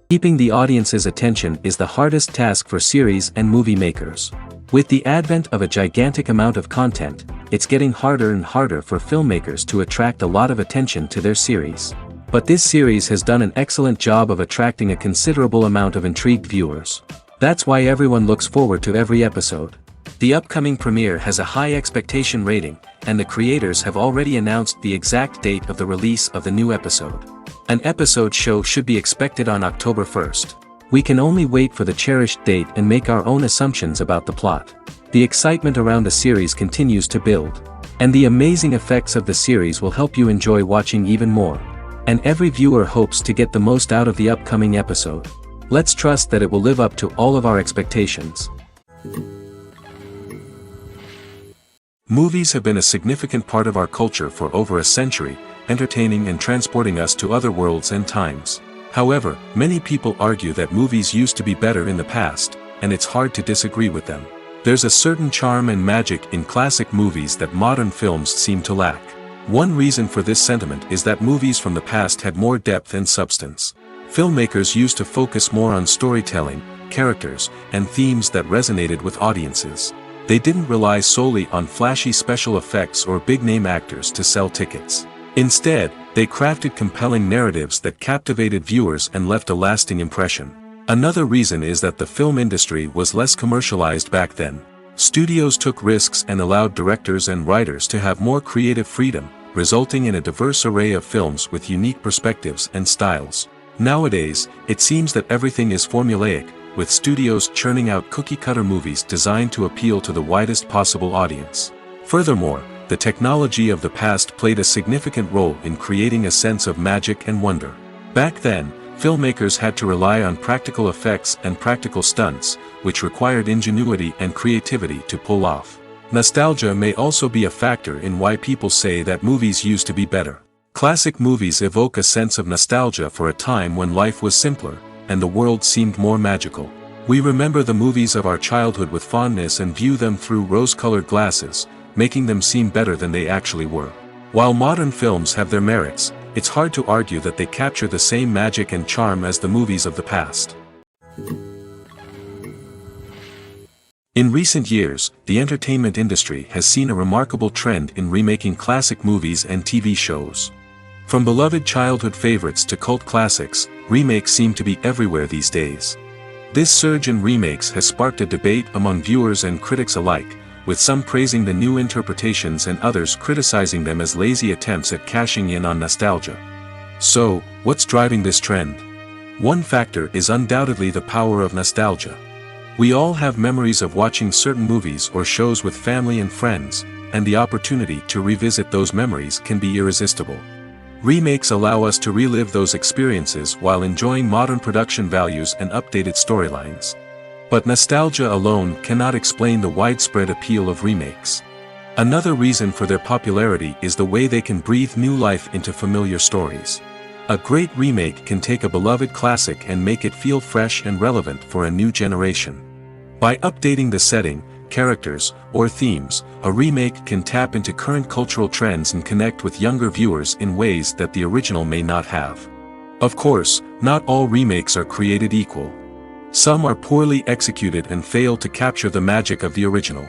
Keeping the audience's attention is the hardest task for series and movie makers. With the advent of a gigantic amount of content, it's getting harder and harder for filmmakers to attract a lot of attention to their series. But this series has done an excellent job of attracting a considerable amount of intrigued viewers. That's why everyone looks forward to every episode. The upcoming premiere has a high expectation rating, and the creators have already announced the exact date of the release of the new episode. An episode show should be expected on October 1st. We can only wait for the cherished date and make our own assumptions about the plot. The excitement around the series continues to build. And the amazing effects of the series will help you enjoy watching even more. And every viewer hopes to get the most out of the upcoming episode. Let's trust that it will live up to all of our expectations. Movies have been a significant part of our culture for over a century, entertaining and transporting us to other worlds and times. However, many people argue that movies used to be better in the past, and it's hard to disagree with them. There's a certain charm and magic in classic movies that modern films seem to lack. One reason for this sentiment is that movies from the past had more depth and substance. Filmmakers used to focus more on storytelling, characters, and themes that resonated with audiences. They didn't rely solely on flashy special effects or big-name actors to sell tickets. Instead, they crafted compelling narratives that captivated viewers and left a lasting impression. Another reason is that the film industry was less commercialized back then. Studios took risks and allowed directors and writers to have more creative freedom, resulting in a diverse array of films with unique perspectives and styles. Nowadays, it seems that everything is formulaic, with studios churning out cookie-cutter movies designed to appeal to the widest possible audience. Furthermore, the technology of the past played a significant role in creating a sense of magic and wonder. Back then, filmmakers had to rely on practical effects and practical stunts, which required ingenuity and creativity to pull off. Nostalgia may also be a factor in why people say that movies used to be better. Classic movies evoke a sense of nostalgia for a time when life was simpler, and the world seemed more magical. We remember the movies of our childhood with fondness and view them through rose-colored glasses, making them seem better than they actually were. While modern films have their merits, it's hard to argue that they capture the same magic and charm as the movies of the past. In recent years, the entertainment industry has seen a remarkable trend in remaking classic movies and TV shows. From beloved childhood favorites to cult classics, remakes seem to be everywhere these days. This surge in remakes has sparked a debate among viewers and critics alike, with some praising the new interpretations and others criticizing them as lazy attempts at cashing in on nostalgia. So, what's driving this trend? One factor is undoubtedly the power of nostalgia. We all have memories of watching certain movies or shows with family and friends, and the opportunity to revisit those memories can be irresistible. Remakes allow us to relive those experiences while enjoying modern production values and updated storylines. But nostalgia alone cannot explain the widespread appeal of remakes. Another reason for their popularity is the way they can breathe new life into familiar stories. A great remake can take a beloved classic and make it feel fresh and relevant for a new generation. By updating the setting, characters, or themes, a remake can tap into current cultural trends and connect with younger viewers in ways that the original may not have. Of course, not all remakes are created equal. Some are poorly executed and fail to capture the magic of the original.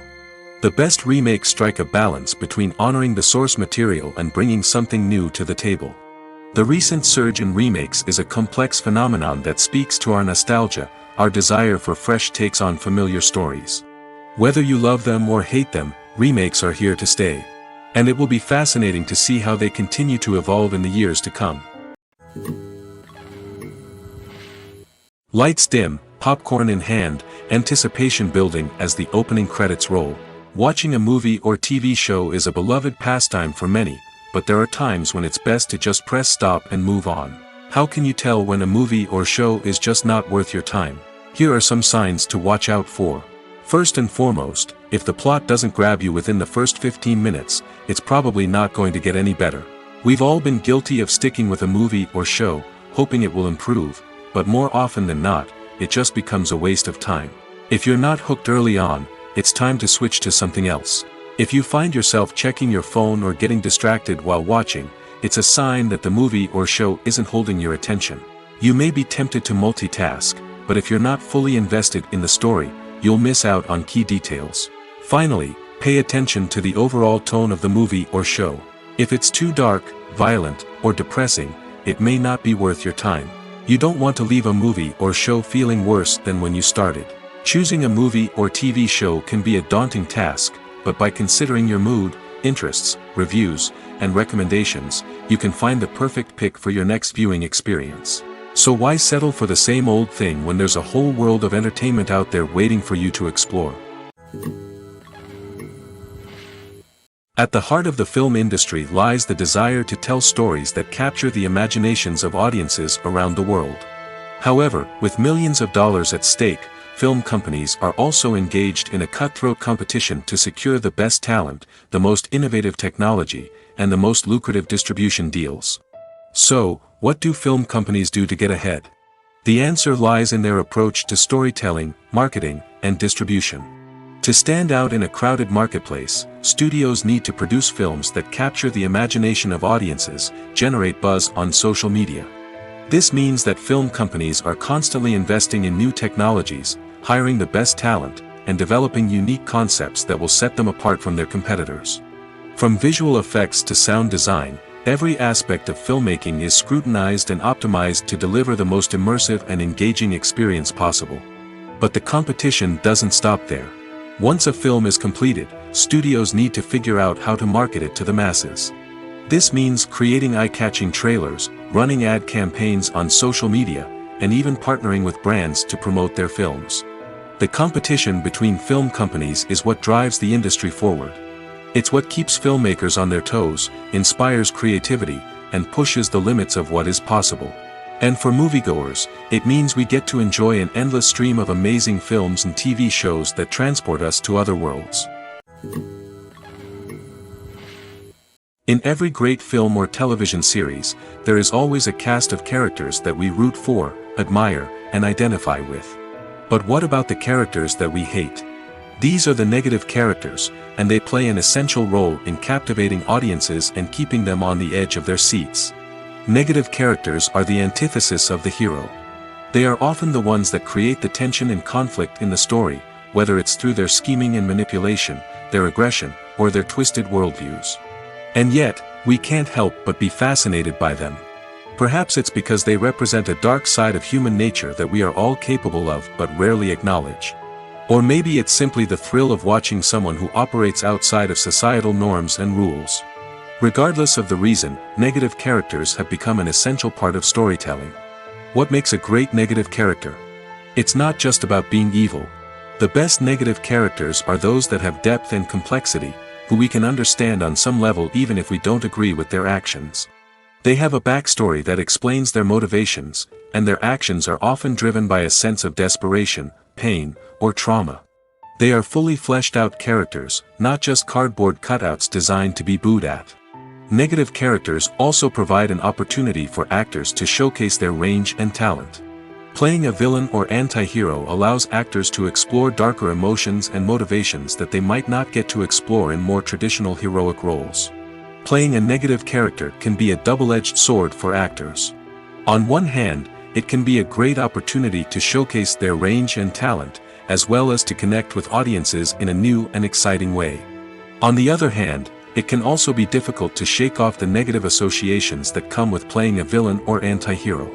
The best remakes strike a balance between honoring the source material and bringing something new to the table. The recent surge in remakes is a complex phenomenon that speaks to our nostalgia, our desire for fresh takes on familiar stories. Whether you love them or hate them, remakes are here to stay. And it will be fascinating to see how they continue to evolve in the years to come. Lights dim, popcorn in hand, anticipation building as the opening credits roll. Watching a movie or TV show is a beloved pastime for many, but there are times when it's best to just press stop and move on. How can you tell when a movie or show is just not worth your time? Here are some signs to watch out for. First and foremost, if the plot doesn't grab you within the first 15 minutes, it's probably not going to get any better. We've all been guilty of sticking with a movie or show, hoping it will improve, but more often than not, it just becomes a waste of time. If you're not hooked early on, it's time to switch to something else. If you find yourself checking your phone or getting distracted while watching, it's a sign that the movie or show isn't holding your attention. You may be tempted to multitask, but if you're not fully invested in the story, you'll miss out on key details. Finally, pay attention to the overall tone of the movie or show. If it's too dark, violent, or depressing, it may not be worth your time. You don't want to leave a movie or show feeling worse than when you started. Choosing a movie or TV show can be a daunting task, but by considering your mood, interests, reviews, and recommendations, you can find the perfect pick for your next viewing experience. So why settle for the same old thing when there's a whole world of entertainment out there waiting for you to explore? At the heart of the film industry lies the desire to tell stories that capture the imaginations of audiences around the world. However, with millions of dollars at stake, film companies are also engaged in a cutthroat competition to secure the best talent, the most innovative technology, and the most lucrative distribution deals. So, what do film companies do to get ahead? The answer lies in their approach to storytelling, marketing, and distribution. To stand out in a crowded marketplace, studios need to produce films that capture the imagination of audiences, generate buzz on social media. This means that film companies are constantly investing in new technologies, hiring the best talent, and developing unique concepts that will set them apart from their competitors. From visual effects to sound design, every aspect of filmmaking is scrutinized and optimized to deliver the most immersive and engaging experience possible. But the competition doesn't stop there. Once a film is completed, studios need to figure out how to market it to the masses. This means creating eye-catching trailers, running ad campaigns on social media, and even partnering with brands to promote their films. The competition between film companies is what drives the industry forward. It's what keeps filmmakers on their toes, inspires creativity, and pushes the limits of what is possible. And for moviegoers, it means we get to enjoy an endless stream of amazing films and TV shows that transport us to other worlds. In every great film or television series, there is always a cast of characters that we root for, admire, and identify with. But what about the characters that we hate? These are the negative characters, and they play an essential role in captivating audiences and keeping them on the edge of their seats. Negative characters are the antithesis of the hero. They are often the ones that create the tension and conflict in the story, whether it's through their scheming and manipulation, their aggression, or their twisted worldviews. And yet, we can't help but be fascinated by them. Perhaps it's because they represent a dark side of human nature that we are all capable of but rarely acknowledge. Or maybe it's simply the thrill of watching someone who operates outside of societal norms and rules. Regardless of the reason, negative characters have become an essential part of storytelling. What makes a great negative character? It's not just about being evil. The best negative characters are those that have depth and complexity, who we can understand on some level even if we don't agree with their actions. They have a backstory that explains their motivations, and their actions are often driven by a sense of desperation, pain, or trauma. They are fully fleshed out characters, not just cardboard cutouts designed to be booed at. Negative characters also provide an opportunity for actors to showcase their range and talent. Playing a villain or anti-hero allows actors to explore darker emotions and motivations that they might not get to explore in more traditional heroic roles. Playing a negative character can be a double-edged sword for actors. On one hand, it can be a great opportunity to showcase their range and talent, as well as to connect with audiences in a new and exciting way. On the other hand, it can also be difficult to shake off the negative associations that come with playing a villain or anti-hero.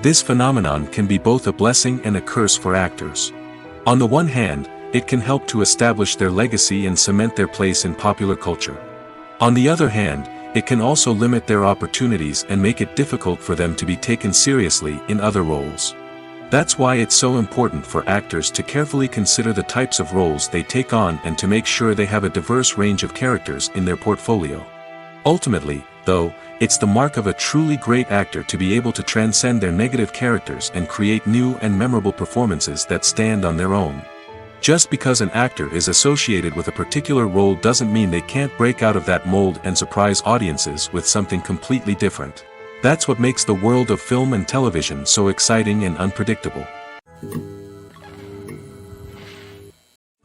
This phenomenon can be both a blessing and a curse for actors. On the one hand, it can help to establish their legacy and cement their place in popular culture. On the other hand, it can also limit their opportunities and make it difficult for them to be taken seriously in other roles. That's why it's so important for actors to carefully consider the types of roles they take on and to make sure they have a diverse range of characters in their portfolio. Ultimately, though, it's the mark of a truly great actor to be able to transcend their negative characters and create new and memorable performances that stand on their own. Just because an actor is associated with a particular role doesn't mean they can't break out of that mold and surprise audiences with something completely different. That's what makes the world of film and television so exciting and unpredictable.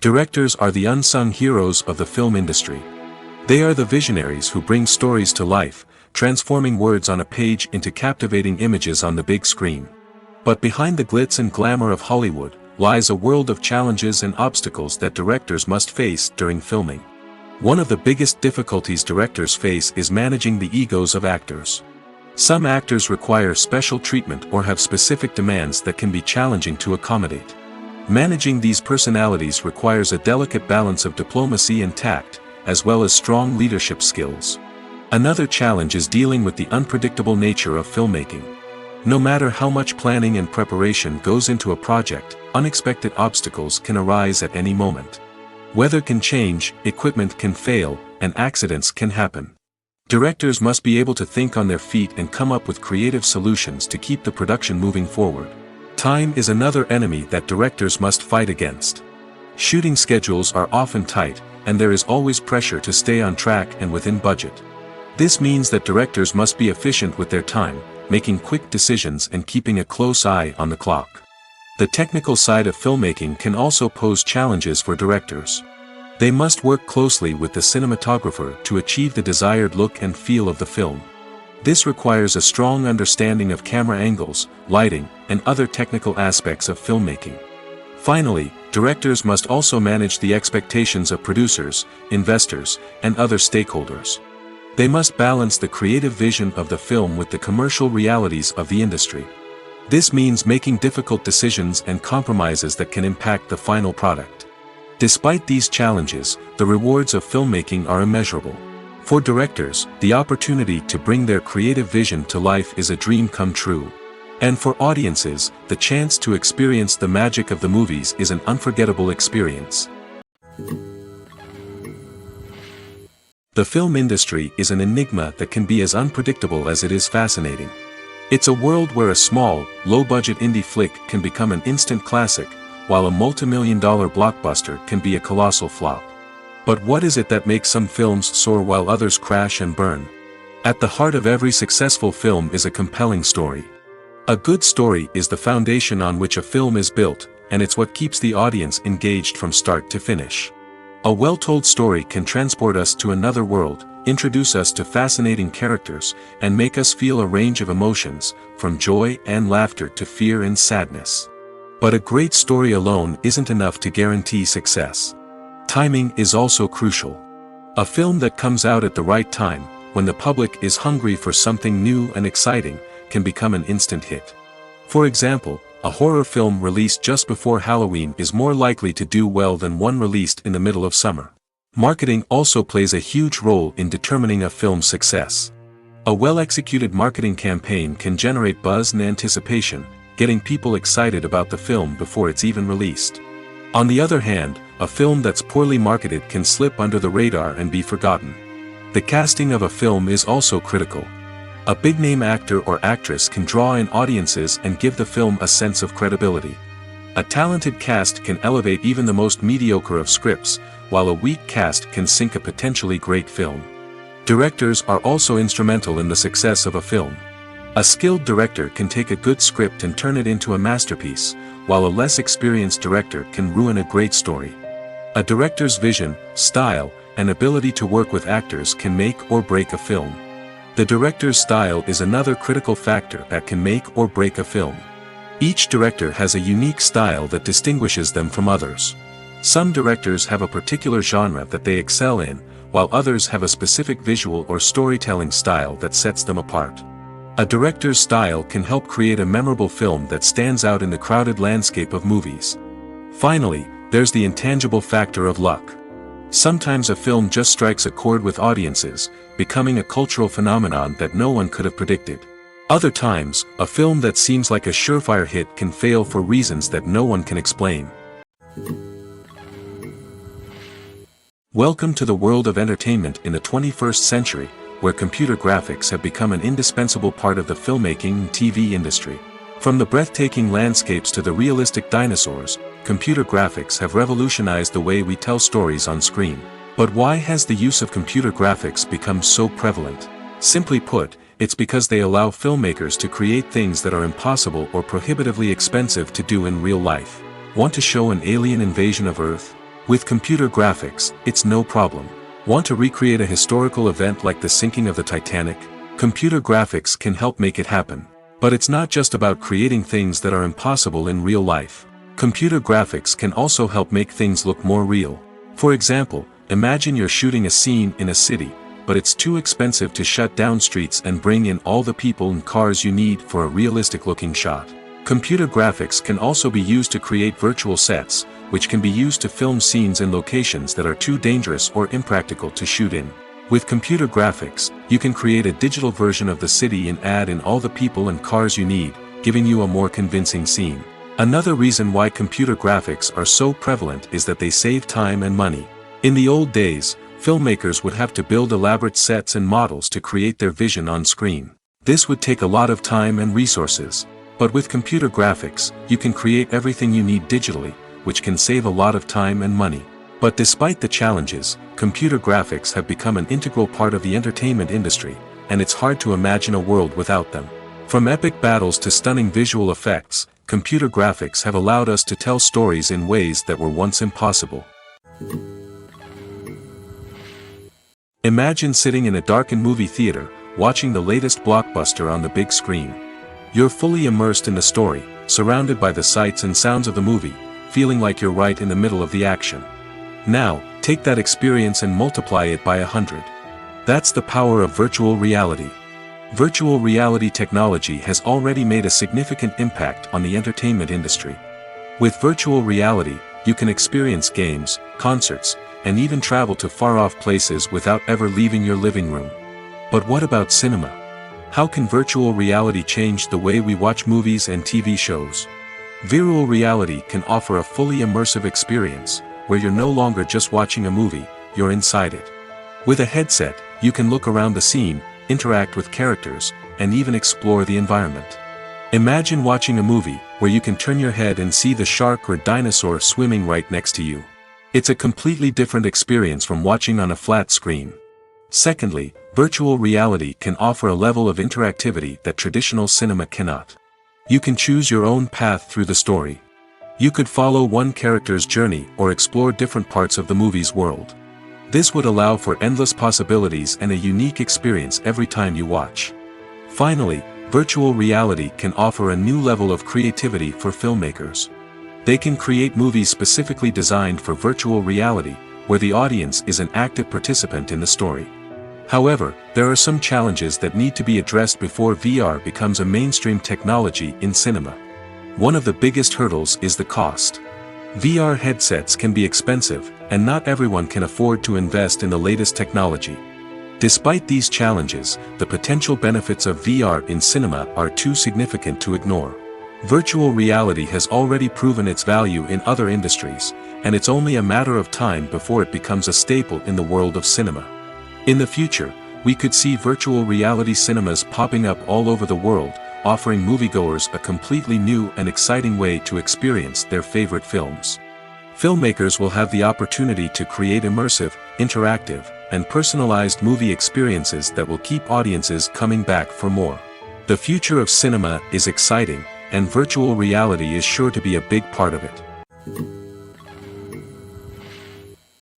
Directors are the unsung heroes of the film industry. They are the visionaries who bring stories to life, transforming words on a page into captivating images on the big screen. But behind the glitz and glamour of Hollywood, lies a world of challenges and obstacles that directors must face during filming. One of the biggest difficulties directors face is managing the egos of actors. Some actors require special treatment or have specific demands that can be challenging to accommodate. Managing these personalities requires a delicate balance of diplomacy and tact, as well as strong leadership skills. Another challenge is dealing with the unpredictable nature of filmmaking. No matter how much planning and preparation goes into a project, unexpected obstacles can arise at any moment. Weather can change, equipment can fail, and accidents can happen. Directors must be able to think on their feet and come up with creative solutions to keep the production moving forward. Time is another enemy that directors must fight against. Shooting schedules are often tight, and there is always pressure to stay on track and within budget. This means that directors must be efficient with their time, making quick decisions and keeping a close eye on the clock. The technical side of filmmaking can also pose challenges for directors. They must work closely with the cinematographer to achieve the desired look and feel of the film. This requires a strong understanding of camera angles, lighting, and other technical aspects of filmmaking. Finally, directors must also manage the expectations of producers, investors, and other stakeholders. They must balance the creative vision of the film with the commercial realities of the industry. This means making difficult decisions and compromises that can impact the final product. Despite these challenges, the rewards of filmmaking are immeasurable. For directors, the opportunity to bring their creative vision to life is a dream come true. And for audiences, the chance to experience the magic of the movies is an unforgettable experience. The film industry is an enigma that can be as unpredictable as it is fascinating. It's a world where a small, low-budget indie flick can become an instant classic, while a multi-million-dollar blockbuster can be a colossal flop. But what is it that makes some films soar while others crash and burn? At the heart of every successful film is a compelling story. A good story is the foundation on which a film is built, and it's what keeps the audience engaged from start to finish. A well-told story can transport us to another world, introduce us to fascinating characters, and make us feel a range of emotions, from joy and laughter to fear and sadness. But a great story alone isn't enough to guarantee success. Timing is also crucial. A film that comes out at the right time, when the public is hungry for something new and exciting, can become an instant hit. For example, a horror film released just before Halloween is more likely to do well than one released in the middle of summer. Marketing also plays a huge role in determining a film's success. A well-executed marketing campaign can generate buzz and anticipation, getting people excited about the film before it's even released. On the other hand, a film that's poorly marketed can slip under the radar and be forgotten. The casting of a film is also critical. A big-name actor or actress can draw in audiences and give the film a sense of credibility. A talented cast can elevate even the most mediocre of scripts, while a weak cast can sink a potentially great film. Directors are also instrumental in the success of a film. A skilled director can take a good script and turn it into a masterpiece, while a less experienced director can ruin a great story. A director's vision, style, and ability to work with actors can make or break a film. The director's style is another critical factor that can make or break a film. Each director has a unique style that distinguishes them from others. Some directors have a particular genre that they excel in, while others have a specific visual or storytelling style that sets them apart. A director's style can help create a memorable film that stands out in the crowded landscape of movies. Finally, there's the intangible factor of luck. Sometimes a film just strikes a chord with audiences, becoming a cultural phenomenon that no one could have predicted. Other times, a film that seems like a surefire hit can fail for reasons that no one can explain. Welcome to the world of entertainment in the 21st century, where computer graphics have become an indispensable part of the filmmaking and TV industry. From the breathtaking landscapes to the realistic dinosaurs, computer graphics have revolutionized the way we tell stories on screen. But why has the use of computer graphics become so prevalent? Simply put, it's because they allow filmmakers to create things that are impossible or prohibitively expensive to do in real life. Want to show an alien invasion of Earth? With computer graphics, it's no problem. Want to recreate a historical event like the sinking of the Titanic? Computer graphics can help make it happen. But it's not just about creating things that are impossible in real life. Computer graphics can also help make things look more real. For example, imagine you're shooting a scene in a city, but it's too expensive to shut down streets and bring in all the people and cars you need for a realistic-looking shot. Computer graphics can also be used to create virtual sets, which can be used to film scenes in locations that are too dangerous or impractical to shoot in. With computer graphics, you can create a digital version of the city and add in all the people and cars you need, giving you a more convincing scene. Another reason why computer graphics are so prevalent is that they save time and money. In the old days, filmmakers would have to build elaborate sets and models to create their vision on screen. This would take a lot of time and resources. But with computer graphics, you can create everything you need digitally, which can save a lot of time and money. But despite the challenges, computer graphics have become an integral part of the entertainment industry, and it's hard to imagine a world without them. From epic battles to stunning visual effects, computer graphics have allowed us to tell stories in ways that were once impossible. Imagine sitting in a darkened movie theater, watching the latest blockbuster on the big screen. You're fully immersed in the story, surrounded by the sights and sounds of the movie, feeling like you're right in the middle of the action. Now, take that experience and multiply it by 100. That's the power of virtual reality. Virtual reality technology has already made a significant impact on the entertainment industry. With virtual reality, you can experience games, concerts, and even travel to far-off places without ever leaving your living room. But what about cinema? How can virtual reality change the way we watch movies and TV shows? Virtual reality can offer a fully immersive experience, where you're no longer just watching a movie, you're inside it. With a headset, you can look around the scene, interact with characters, and even explore the environment. Imagine watching a movie where you can turn your head and see the shark or dinosaur swimming right next to you. It's a completely different experience from watching on a flat screen. Secondly, virtual reality can offer a level of interactivity that traditional cinema cannot. You can choose your own path through the story. You could follow one character's journey or explore different parts of the movie's world. This would allow for endless possibilities and a unique experience every time you watch. Finally, virtual reality can offer a new level of creativity for filmmakers. They can create movies specifically designed for virtual reality, where the audience is an active participant in the story. However, there are some challenges that need to be addressed before VR becomes a mainstream technology in cinema. One of the biggest hurdles is the cost. VR headsets can be expensive, and not everyone can afford to invest in the latest technology. Despite these challenges, the potential benefits of VR in cinema are too significant to ignore. Virtual reality has already proven its value in other industries, and it's only a matter of time before it becomes a staple in the world of cinema. In the future, we could see virtual reality cinemas popping up all over the world, offering moviegoers a completely new and exciting way to experience their favorite films. Filmmakers will have the opportunity to create immersive, interactive, and personalized movie experiences that will keep audiences coming back for more. The future of cinema is exciting, and virtual reality is sure to be a big part of it.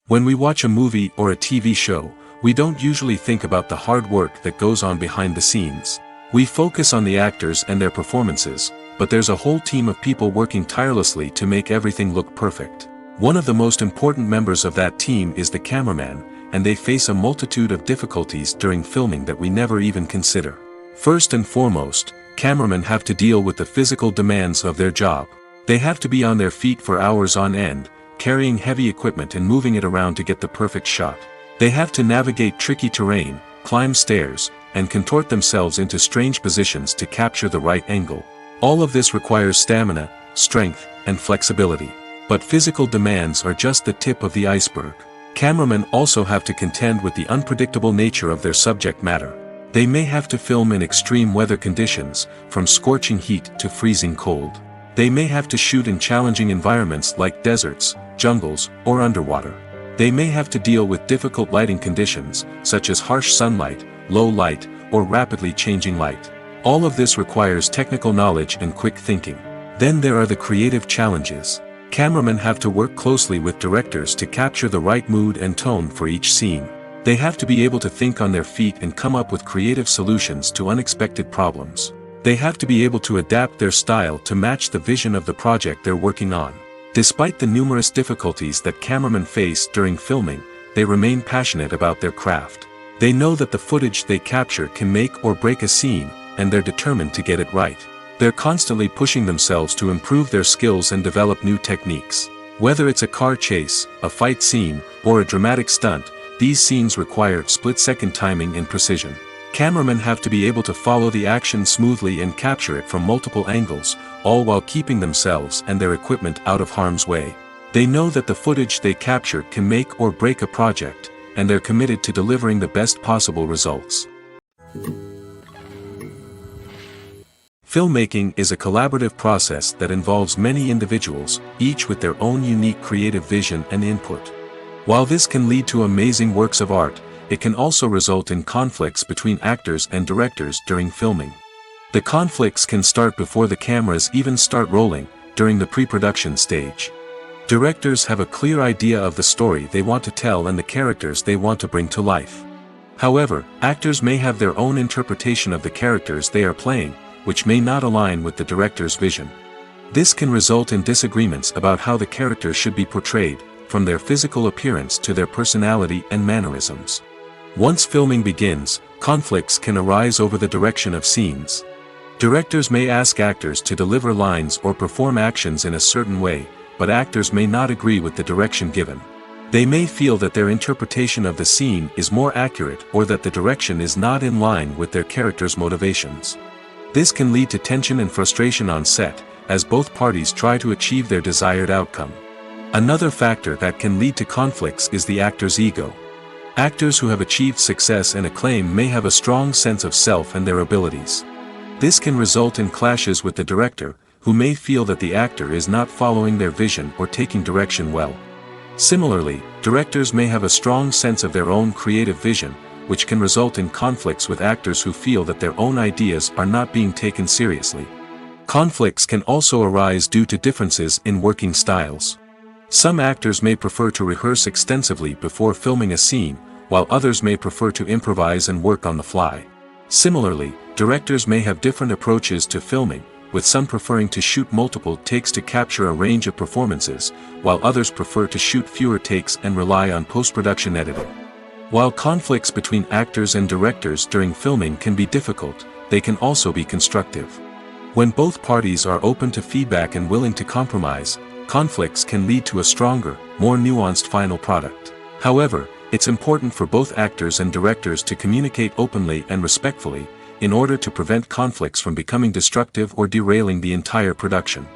When we watch a movie or a TV show, we don't usually think about the hard work that goes on behind the scenes. We focus on the actors and their performances, but there's a whole team of people working tirelessly to make everything look perfect. One of the most important members of that team is the cameraman, and they face a multitude of difficulties during filming that we never even consider. First and foremost, cameramen have to deal with the physical demands of their job. They have to be on their feet for hours on end, carrying heavy equipment and moving it around to get the perfect shot. They have to navigate tricky terrain, climb stairs, and contort themselves into strange positions to capture the right angle. All of this requires stamina, strength, and flexibility. But physical demands are just the tip of the iceberg. Cameramen also have to contend with the unpredictable nature of their subject matter. They may have to film in extreme weather conditions, from scorching heat to freezing cold. They may have to shoot in challenging environments like deserts, jungles, or underwater. They may have to deal with difficult lighting conditions, such as harsh sunlight, low light, or rapidly changing light. All of this requires technical knowledge and quick thinking. Then there are the creative challenges. Cameramen have to work closely with directors to capture the right mood and tone for each scene. They have to be able to think on their feet and come up with creative solutions to unexpected problems. They have to be able to adapt their style to match the vision of the project they're working on. Despite the numerous difficulties that cameramen face during filming, they remain passionate about their craft. They know that the footage they capture can make or break a scene, and they're determined to get it right. They're constantly pushing themselves to improve their skills and develop new techniques. Whether it's a car chase, a fight scene, or a dramatic stunt, these scenes require split-second timing and precision. Cameramen have to be able to follow the action smoothly and capture it from multiple angles, all while keeping themselves and their equipment out of harm's way. They know that the footage they capture can make or break a project, and they're committed to delivering the best possible results. Filmmaking is a collaborative process that involves many individuals, each with their own unique creative vision and input. While this can lead to amazing works of art, it can also result in conflicts between actors and directors during filming. The conflicts can start before the cameras even start rolling, during the pre-production stage. Directors have a clear idea of the story they want to tell and the characters they want to bring to life. However, actors may have their own interpretation of the characters they are playing, which may not align with the director's vision. This can result in disagreements about how the characters should be portrayed, from their physical appearance to their personality and mannerisms. Once filming begins, conflicts can arise over the direction of scenes. Directors may ask actors to deliver lines or perform actions in a certain way, but actors may not agree with the direction given. They may feel that their interpretation of the scene is more accurate or that the direction is not in line with their character's motivations. This can lead to tension and frustration on set, as both parties try to achieve their desired outcome. Another factor that can lead to conflicts is the actor's ego. Actors who have achieved success and acclaim may have a strong sense of self and their abilities. This can result in clashes with the director, who may feel that the actor is not following their vision or taking direction well. Similarly, directors may have a strong sense of their own creative vision, which can result in conflicts with actors who feel that their own ideas are not being taken seriously. Conflicts can also arise due to differences in working styles. Some actors may prefer to rehearse extensively before filming a scene, while others may prefer to improvise and work on the fly. Similarly, directors may have different approaches to filming, with some preferring to shoot multiple takes to capture a range of performances, while others prefer to shoot fewer takes and rely on post-production editing. While conflicts between actors and directors during filming can be difficult, they can also be constructive. When both parties are open to feedback and willing to compromise, conflicts can lead to a stronger, more nuanced final product. However, it's important for both actors and directors to communicate openly and respectfully, in order to prevent conflicts from becoming destructive or derailing the entire production.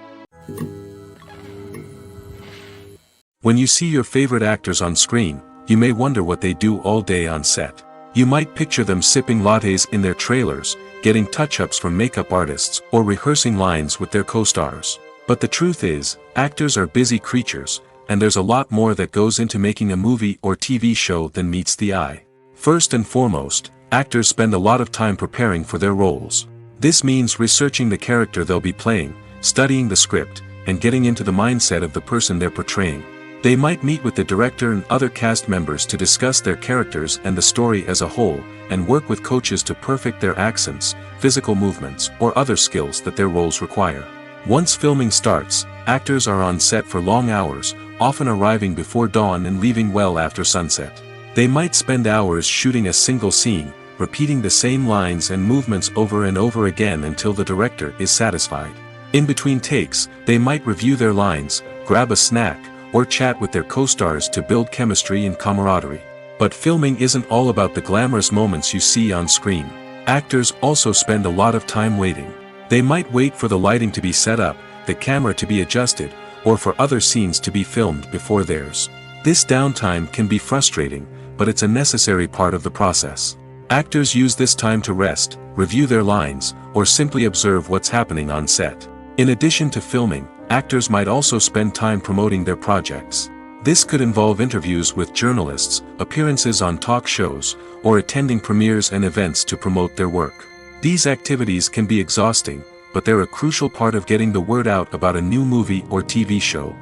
When you see your favorite actors on screen, you may wonder what they do all day on set. You might picture them sipping lattes in their trailers, getting touch-ups from makeup artists, or rehearsing lines with their co-stars. But the truth is, actors are busy creatures, and there's a lot more that goes into making a movie or TV show than meets the eye. First and foremost, actors spend a lot of time preparing for their roles. This means researching the character they'll be playing, studying the script, and getting into the mindset of the person they're portraying. They might meet with the director and other cast members to discuss their characters and the story as a whole, and work with coaches to perfect their accents, physical movements, or other skills that their roles require. Once filming starts, actors are on set for long hours, often arriving before dawn and leaving well after sunset. They might spend hours shooting a single scene, repeating the same lines and movements over and over again until the director is satisfied. In between takes, they might review their lines, grab a snack, or chat with their co-stars to build chemistry and camaraderie. But filming isn't all about the glamorous moments you see on screen. Actors also spend a lot of time waiting. They might wait for the lighting to be set up, the camera to be adjusted, or for other scenes to be filmed before theirs. This downtime can be frustrating, but it's a necessary part of the process. Actors use this time to rest, review their lines, or simply observe what's happening on set. In addition to filming, actors might also spend time promoting their projects. This could involve interviews with journalists, appearances on talk shows, or attending premieres and events to promote their work. These activities can be exhausting, but they're a crucial part of getting the word out about a new movie or TV show.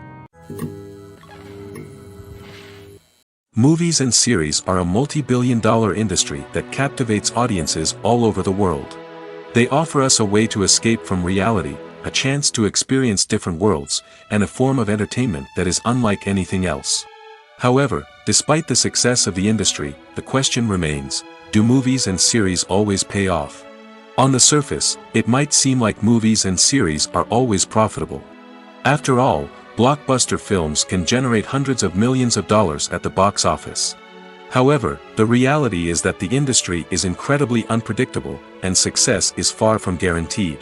Movies and series are a multi-billion-dollar industry that captivates audiences all over the world. They offer us a way to escape from reality, a chance to experience different worlds, and a form of entertainment that is unlike anything else. However, despite the success of the industry, the question remains, do movies and series always pay off? On the surface, it might seem like movies and series are always profitable. After all, blockbuster films can generate hundreds of millions of dollars at the box office. However, the reality is that the industry is incredibly unpredictable, and success is far from guaranteed.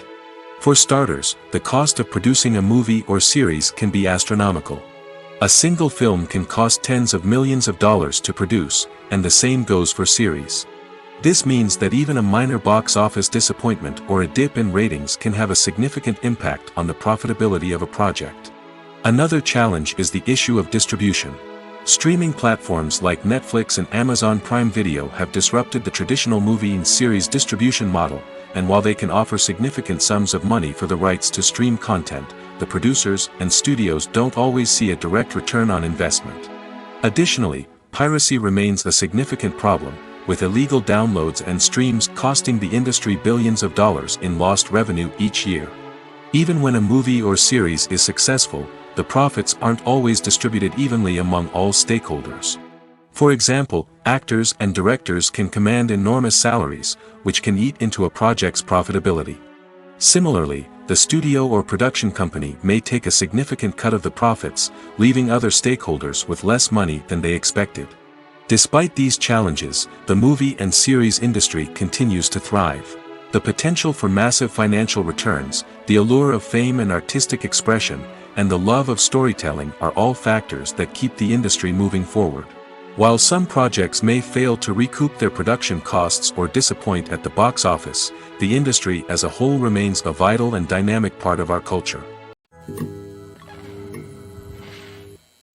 For starters, the cost of producing a movie or series can be astronomical. A single film can cost tens of millions of dollars to produce, and the same goes for series. This means that even a minor box office disappointment or a dip in ratings can have a significant impact on the profitability of a project. Another challenge is the issue of distribution. Streaming platforms like Netflix and Amazon Prime Video have disrupted the traditional movie and series distribution model, and while they can offer significant sums of money for the rights to stream content, the producers and studios don't always see a direct return on investment. Additionally, piracy remains a significant problem, with illegal downloads and streams costing the industry billions of dollars in lost revenue each year. Even when a movie or series is successful, the profits aren't always distributed evenly among all stakeholders. For example, actors and directors can command enormous salaries, which can eat into a project's profitability. Similarly, the studio or production company may take a significant cut of the profits, leaving other stakeholders with less money than they expected. Despite these challenges, the movie and series industry continues to thrive. The potential for massive financial returns, the allure of fame and artistic expression, and the love of storytelling are all factors that keep the industry moving forward. While some projects may fail to recoup their production costs or disappoint at the box office, the industry as a whole remains a vital and dynamic part of our culture.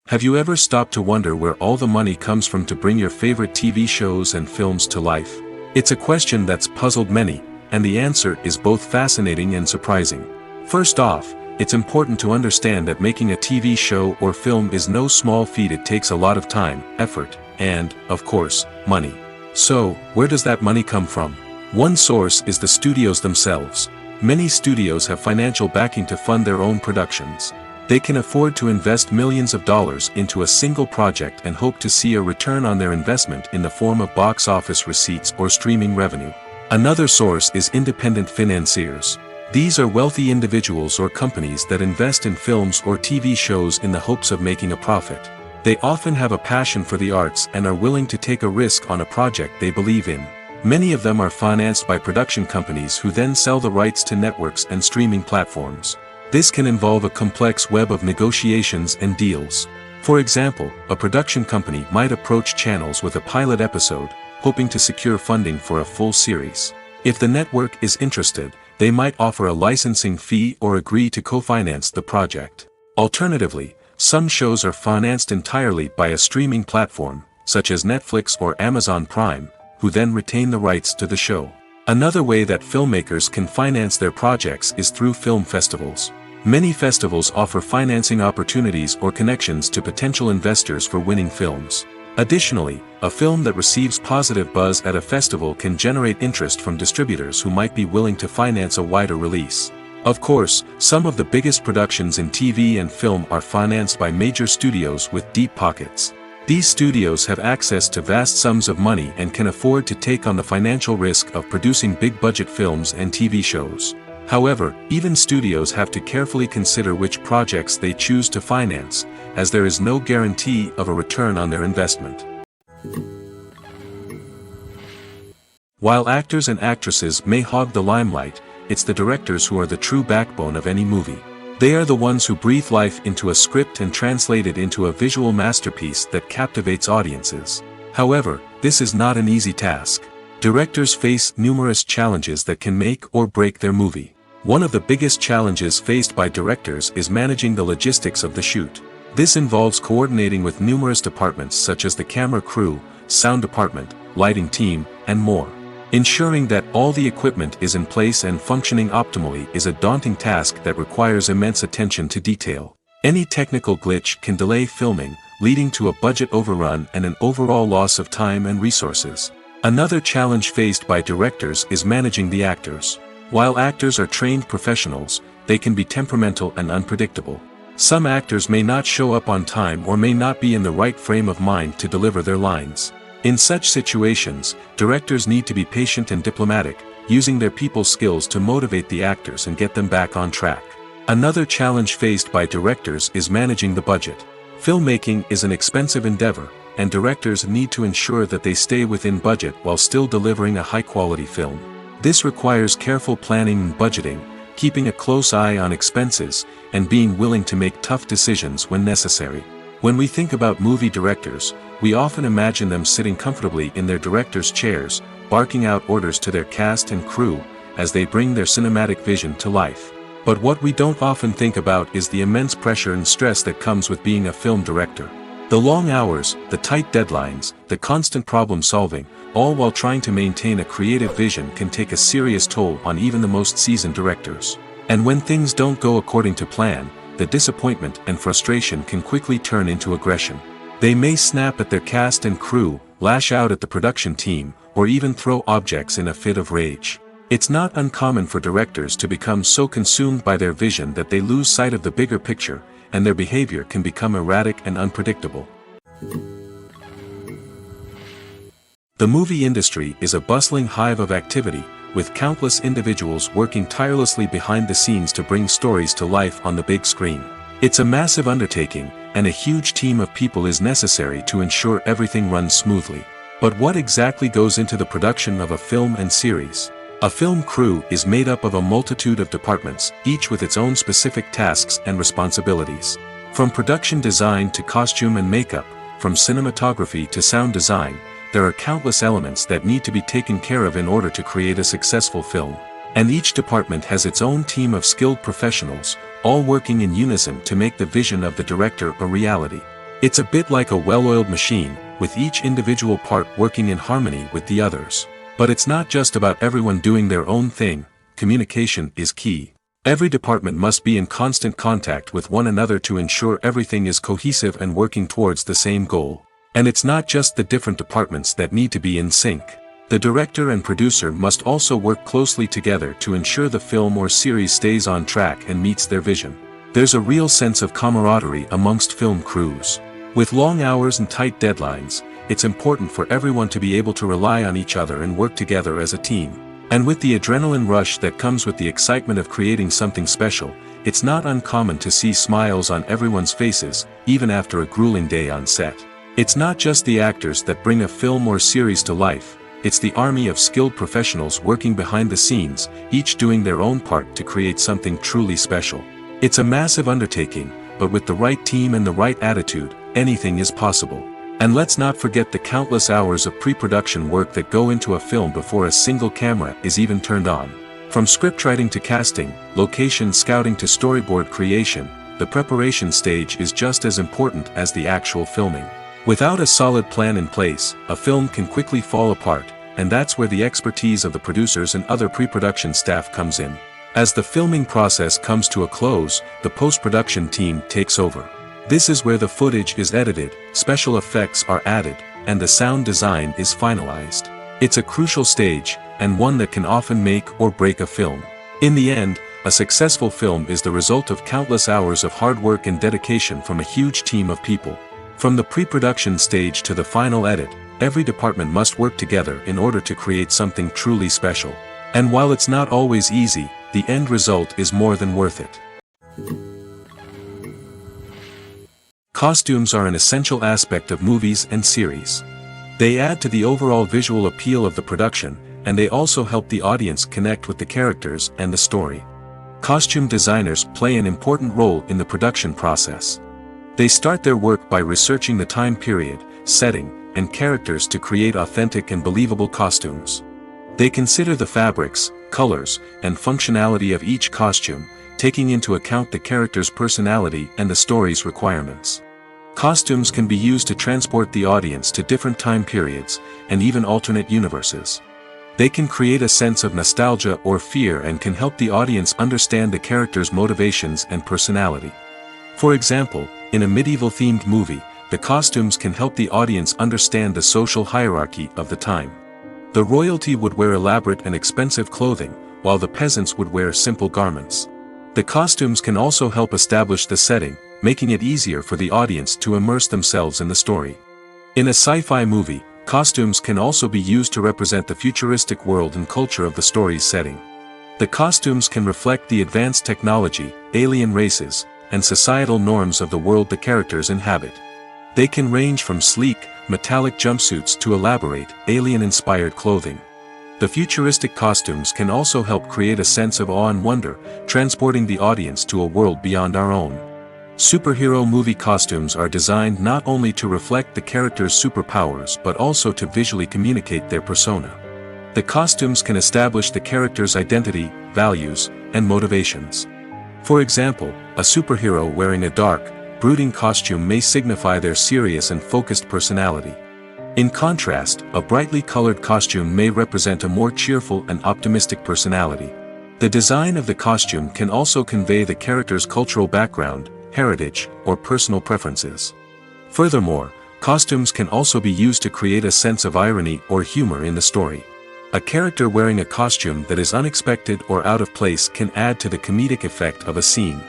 Have you ever stopped to wonder where all the money comes from to bring your favorite TV shows and films to life? It's a question that's puzzled many, and the answer is both fascinating and surprising. First off, it's important to understand that making a TV show or film is no small feat. It takes a lot of time, effort, and, of course, money. So, where does that money come from? One source is the studios themselves. Many studios have financial backing to fund their own productions. They can afford to invest millions of dollars into a single project and hope to see a return on their investment in the form of box office receipts or streaming revenue. Another source is independent financiers. These are wealthy individuals or companies that invest in films or TV shows in the hopes of making a profit. They often have a passion for the arts and are willing to take a risk on a project they believe in. Many of them are financed by production companies who then sell the rights to networks and streaming platforms. This can involve a complex web of negotiations and deals. For example, a production company might approach channels with a pilot episode, hoping to secure funding for a full series. If the network is interested, they might offer a licensing fee or agree to co-finance the project. Alternatively, some shows are financed entirely by a streaming platform, such as Netflix or Amazon Prime, who then retain the rights to the show. Another way that filmmakers can finance their projects is through film festivals. Many festivals offer financing opportunities or connections to potential investors for winning films. Additionally, a film that receives positive buzz at a festival can generate interest from distributors who might be willing to finance a wider release. Of course, some of the biggest productions in TV and film are financed by major studios with deep pockets. These studios have access to vast sums of money and can afford to take on the financial risk of producing big-budget films and TV shows. However, even studios have to carefully consider which projects they choose to finance, as there is no guarantee of a return on their investment. While actors and actresses may hog the limelight, it's the directors who are the true backbone of any movie. They are the ones who breathe life into a script and translate it into a visual masterpiece that captivates audiences. However, this is not an easy task. Directors face numerous challenges that can make or break their movie. One of the biggest challenges faced by directors is managing the logistics of the shoot. This involves coordinating with numerous departments such as the camera crew, sound department, lighting team, and more. Ensuring that all the equipment is in place and functioning optimally is a daunting task that requires immense attention to detail. Any technical glitch can delay filming, leading to a budget overrun and an overall loss of time and resources. Another challenge faced by directors is managing the actors. While actors are trained professionals, they can be temperamental and unpredictable. Some actors may not show up on time or may not be in the right frame of mind to deliver their lines. In such situations, directors need to be patient and diplomatic, using their people skills to motivate the actors and get them back on track. Another challenge faced by directors is managing the budget. Filmmaking is an expensive endeavor, and directors need to ensure that they stay within budget while still delivering a high-quality film. This requires careful planning and budgeting, keeping a close eye on expenses, and being willing to make tough decisions when necessary. When we think about movie directors, we often imagine them sitting comfortably in their director's chairs, barking out orders to their cast and crew, as they bring their cinematic vision to life. But what we don't often think about is the immense pressure and stress that comes with being a film director. The long hours, the tight deadlines, the constant problem solving, all while trying to maintain a creative vision can take a serious toll on even the most seasoned directors. And when things don't go according to plan, the disappointment and frustration can quickly turn into aggression. They may snap at their cast and crew, lash out at the production team, or even throw objects in a fit of rage. It's not uncommon for directors to become so consumed by their vision that they lose sight of the bigger picture, and their behavior can become erratic and unpredictable. The movie industry is a bustling hive of activity, with countless individuals working tirelessly behind the scenes to bring stories to life on the big screen. It's a massive undertaking, and a huge team of people is necessary to ensure everything runs smoothly. But what exactly goes into the production of a film and series? A film crew is made up of a multitude of departments, each with its own specific tasks and responsibilities. From production design to costume and makeup, from cinematography to sound design, there are countless elements that need to be taken care of in order to create a successful film. And each department has its own team of skilled professionals, all working in unison to make the vision of the director a reality. It's a bit like a well-oiled machine, with each individual part working in harmony with the others. But it's not just about everyone doing their own thing. Communication is key. Every department must be in constant contact with one another to ensure everything is cohesive and working towards the same goal. And it's not just the different departments that need to be in sync. The director and producer must also work closely together to ensure the film or series stays on track and meets their vision. There's a real sense of camaraderie amongst film crews. With long hours and tight deadlines, it's important for everyone to be able to rely on each other and work together as a team. And with the adrenaline rush that comes with the excitement of creating something special, it's not uncommon to see smiles on everyone's faces, even after a grueling day on set. It's not just the actors that bring a film or series to life, it's the army of skilled professionals working behind the scenes, each doing their own part to create something truly special. It's a massive undertaking, but with the right team and the right attitude, anything is possible. And let's not forget the countless hours of pre-production work that go into a film before a single camera is even turned on. From scriptwriting to casting, location scouting to storyboard creation, the preparation stage is just as important as the actual filming. Without a solid plan in place, a film can quickly fall apart, and that's where the expertise of the producers and other pre-production staff comes in. As the filming process comes to a close, the post-production team takes over. This is where the footage is edited, special effects are added, and the sound design is finalized. It's a crucial stage, and one that can often make or break a film. In the end, a successful film is the result of countless hours of hard work and dedication from a huge team of people. From the pre-production stage to the final edit, every department must work together in order to create something truly special. And while it's not always easy, the end result is more than worth it. Costumes are an essential aspect of movies and series. They add to the overall visual appeal of the production, and they also help the audience connect with the characters and the story. Costume designers play an important role in the production process. They start their work by researching the time period, setting, and characters to create authentic and believable costumes. They consider the fabrics, colors, and functionality of each costume, taking into account the character's personality and the story's requirements. Costumes can be used to transport the audience to different time periods, and even alternate universes. They can create a sense of nostalgia or fear and can help the audience understand the character's motivations and personality. For example, in a medieval-themed movie, the costumes can help the audience understand the social hierarchy of the time. The royalty would wear elaborate and expensive clothing, while the peasants would wear simple garments. The costumes can also help establish the setting, making it easier for the audience to immerse themselves in the story. In a sci-fi movie, costumes can also be used to represent the futuristic world and culture of the story's setting. The costumes can reflect the advanced technology, alien races, and societal norms of the world the characters inhabit. They can range from sleek, metallic jumpsuits to elaborate, alien-inspired clothing. The futuristic costumes can also help create a sense of awe and wonder, transporting the audience to a world beyond our own. Superhero movie costumes are designed not only to reflect the character's superpowers but also to visually communicate their persona. The costumes can establish the character's identity, values, and motivations. For example, a superhero wearing a dark, brooding costume may signify their serious and focused personality. In contrast, a brightly colored costume may represent a more cheerful and optimistic personality. The design of the costume can also convey the character's cultural background, heritage, or personal preferences. Furthermore, costumes can also be used to create a sense of irony or humor in the story. A character wearing a costume that is unexpected or out of place can add to the comedic effect of a scene.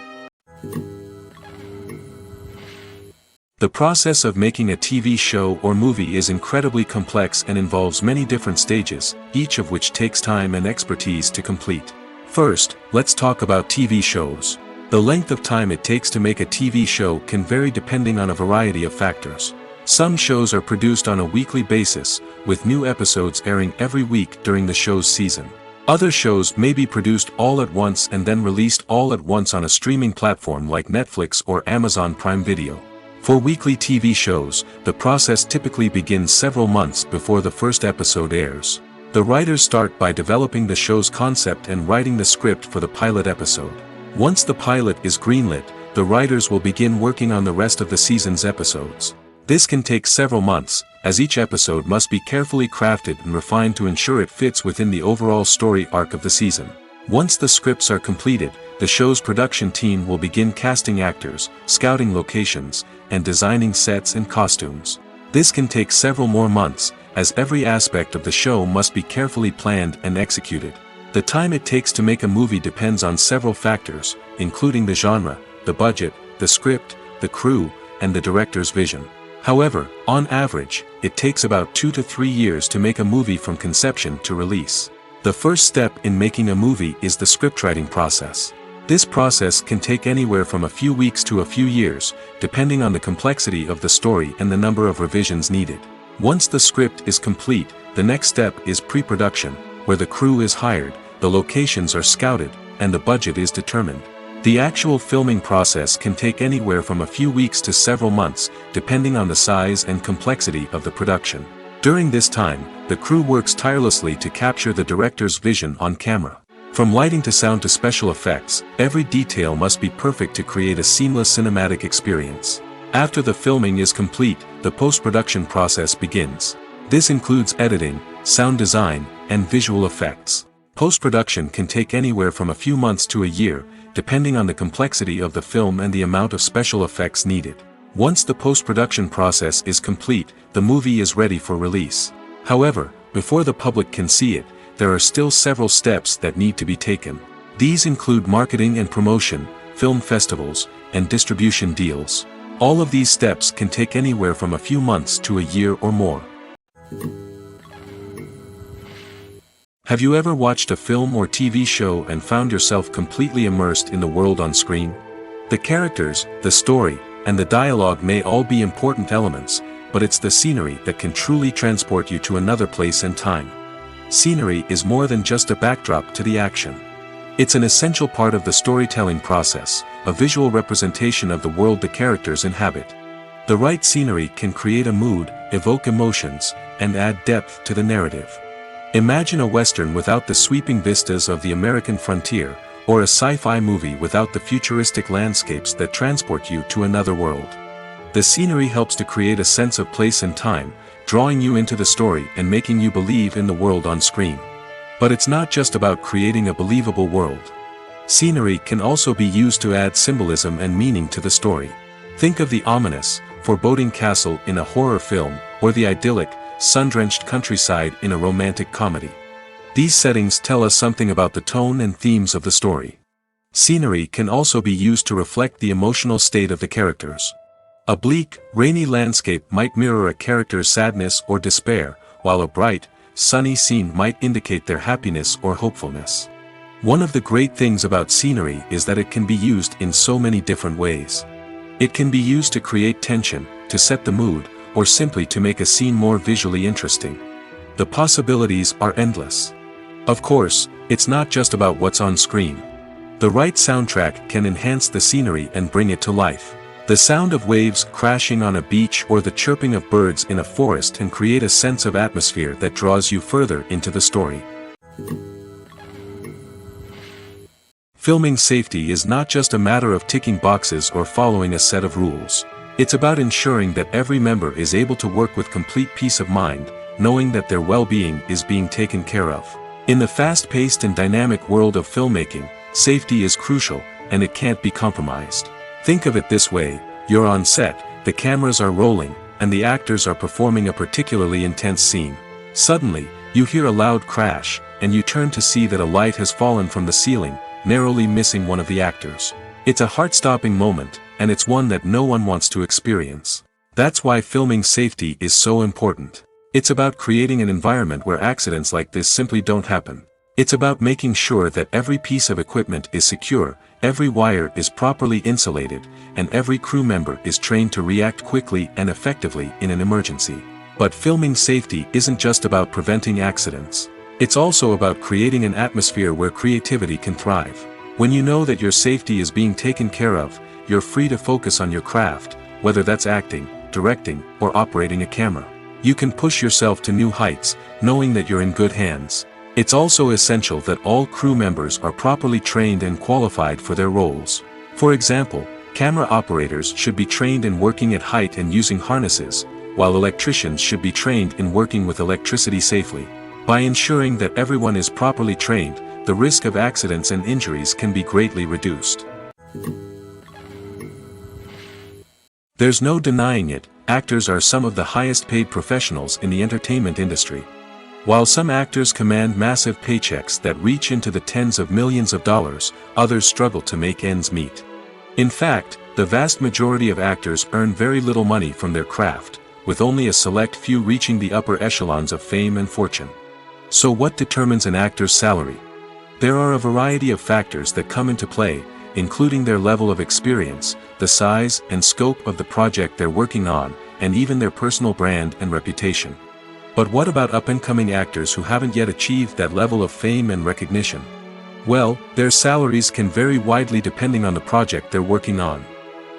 The process of making a TV show or movie is incredibly complex and involves many different stages, each of which takes time and expertise to complete. First, let's talk about TV shows. The length of time it takes to make a TV show can vary depending on a variety of factors. Some shows are produced on a weekly basis, with new episodes airing every week during the show's season. Other shows may be produced all at once and then released all at once on a streaming platform like Netflix or Amazon Prime Video. For weekly TV shows, the process typically begins several months before the first episode airs. The writers start by developing the show's concept and writing the script for the pilot episode. Once the pilot is greenlit, the writers will begin working on the rest of the season's episodes. This can take several months, as each episode must be carefully crafted and refined to ensure it fits within the overall story arc of the season. Once the scripts are completed, the show's production team will begin casting actors, scouting locations, and designing sets and costumes. This can take several more months, as every aspect of the show must be carefully planned and executed. The time it takes to make a movie depends on several factors, including the genre, the budget, the script, the crew, and the director's vision. However, on average, it takes about 2 to 3 years to make a movie from conception to release. The first step in making a movie is the scriptwriting process. This process can take anywhere from a few weeks to a few years, depending on the complexity of the story and the number of revisions needed. Once the script is complete, the next step is pre-production, where the crew is hired, the locations are scouted, and the budget is determined. The actual filming process can take anywhere from a few weeks to several months, depending on the size and complexity of the production. During this time, the crew works tirelessly to capture the director's vision on camera. From lighting to sound to special effects, every detail must be perfect to create a seamless cinematic experience. After the filming is complete, the post-production process begins. This includes editing, sound design, and visual effects. Post-production can take anywhere from a few months to a year, depending on the complexity of the film and the amount of special effects needed. Once the post-production process is complete, the movie is ready for release. However, before the public can see it, there are still several steps that need to be taken. These include marketing and promotion, film festivals, and distribution deals. All of these steps can take anywhere from a few months to a year or more. Have you ever watched a film or TV show and found yourself completely immersed in the world on screen? The characters, the story, and the dialogue may all be important elements, but it's the scenery that can truly transport you to another place and time. Scenery is more than just a backdrop to the action. It's an essential part of the storytelling process, a visual representation of the world the characters inhabit. The right scenery can create a mood, evoke emotions, and add depth to the narrative. Imagine a Western without the sweeping vistas of the American frontier, or a sci-fi movie without the futuristic landscapes that transport you to another world. The scenery helps to create a sense of place and time, drawing you into the story and making you believe in the world on screen. But it's not just about creating a believable world. Scenery can also be used to add symbolism and meaning to the story. Think of the ominous, foreboding castle in a horror film, or the idyllic, sun-drenched countryside in a romantic comedy. These settings tell us something about the tone and themes of the story. Scenery can also be used to reflect the emotional state of the characters. A bleak, rainy landscape might mirror a character's sadness or despair, while a bright, sunny scene might indicate their happiness or hopefulness. One of the great things about scenery is that it can be used in so many different ways. It can be used to create tension, to set the mood, or simply to make a scene more visually interesting. The possibilities are endless. Of course, it's not just about what's on screen. The right soundtrack can enhance the scenery and bring it to life. The sound of waves crashing on a beach or the chirping of birds in a forest can create a sense of atmosphere that draws you further into the story. Filming safety is not just a matter of ticking boxes or following a set of rules. It's about ensuring that every member is able to work with complete peace of mind, knowing that their well-being is being taken care of. In the fast-paced and dynamic world of filmmaking, safety is crucial, and it can't be compromised. Think of it this way: you're on set, the cameras are rolling, and the actors are performing a particularly intense scene. Suddenly, you hear a loud crash, and you turn to see that a light has fallen from the ceiling, narrowly missing one of the actors. It's a heart-stopping moment, and it's one that no one wants to experience. That's why filming safety is so important. It's about creating an environment where accidents like this simply don't happen. It's about making sure that every piece of equipment is secure, every wire is properly insulated, and every crew member is trained to react quickly and effectively in an emergency. But filming safety isn't just about preventing accidents. It's also about creating an atmosphere where creativity can thrive. When you know that your safety is being taken care of, you're free to focus on your craft, whether that's acting, directing, or operating a camera. You can push yourself to new heights, knowing that you're in good hands. It's also essential that all crew members are properly trained and qualified for their roles. For example, camera operators should be trained in working at height and using harnesses, while electricians should be trained in working with electricity safely. By ensuring that everyone is properly trained, the risk of accidents and injuries can be greatly reduced. There's no denying it, actors are some of the highest paid professionals in the entertainment industry. While some actors command massive paychecks that reach into the tens of millions of dollars, others struggle to make ends meet. In fact, the vast majority of actors earn very little money from their craft, with only a select few reaching the upper echelons of fame and fortune. So what determines an actor's salary? There are a variety of factors that come into play, including their level of experience, the size and scope of the project they're working on, and even their personal brand and reputation. But what about up-and-coming actors who haven't yet achieved that level of fame and recognition? Well, their salaries can vary widely depending on the project they're working on.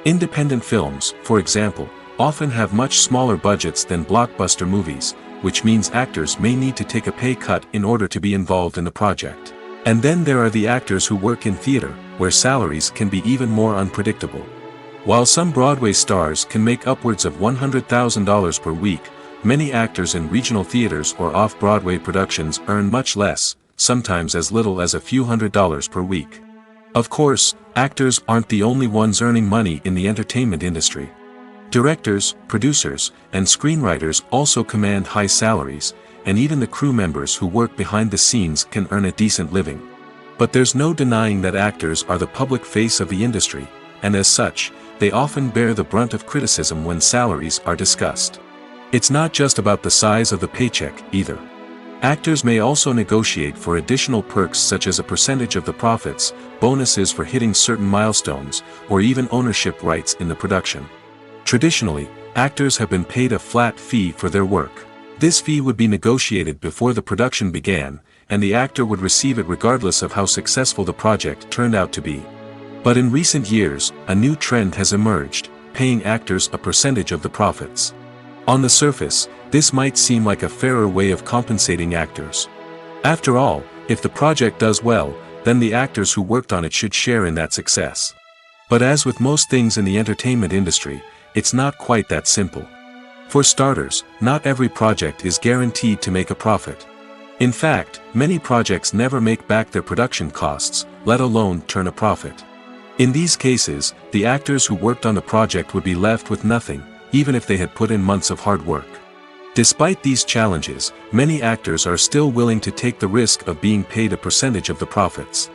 Independent films, for example, often have much smaller budgets than blockbuster movies, which means actors may need to take a pay cut in order to be involved in the project. And then there are the actors who work in theater, where salaries can be even more unpredictable. While some Broadway stars can make upwards of $100,000 per week, many actors in regional theaters or off-Broadway productions earn much less, sometimes as little as a few $100s per week. Of course, actors aren't the only ones earning money in the entertainment industry. Directors, producers, and screenwriters also command high salaries, and even the crew members who work behind the scenes can earn a decent living. But there's no denying that actors are the public face of the industry, and as such, they often bear the brunt of criticism when salaries are discussed. It's not just about the size of the paycheck, either. Actors may also negotiate for additional perks such as a percentage of the profits, bonuses for hitting certain milestones, or even ownership rights in the production. Traditionally, actors have been paid a flat fee for their work. This fee would be negotiated before the production began, and the actor would receive it regardless of how successful the project turned out to be. But in recent years, a new trend has emerged, paying actors a percentage of the profits. On the surface, this might seem like a fairer way of compensating actors. After all, if the project does well, then the actors who worked on it should share in that success. But as with most things in the entertainment industry, it's not quite that simple. For starters, not every project is guaranteed to make a profit. In fact, many projects never make back their production costs, let alone turn a profit. In these cases, the actors who worked on the project would be left with nothing, even if they had put in months of hard work. Despite these challenges, many actors are still willing to take the risk of being paid a percentage of the profits.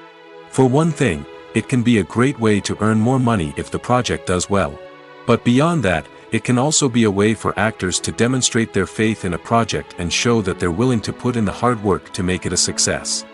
For one thing, it can be a great way to earn more money if the project does well. But beyond that, it can also be a way for actors to demonstrate their faith in a project and show that they're willing to put in the hard work to make it a success.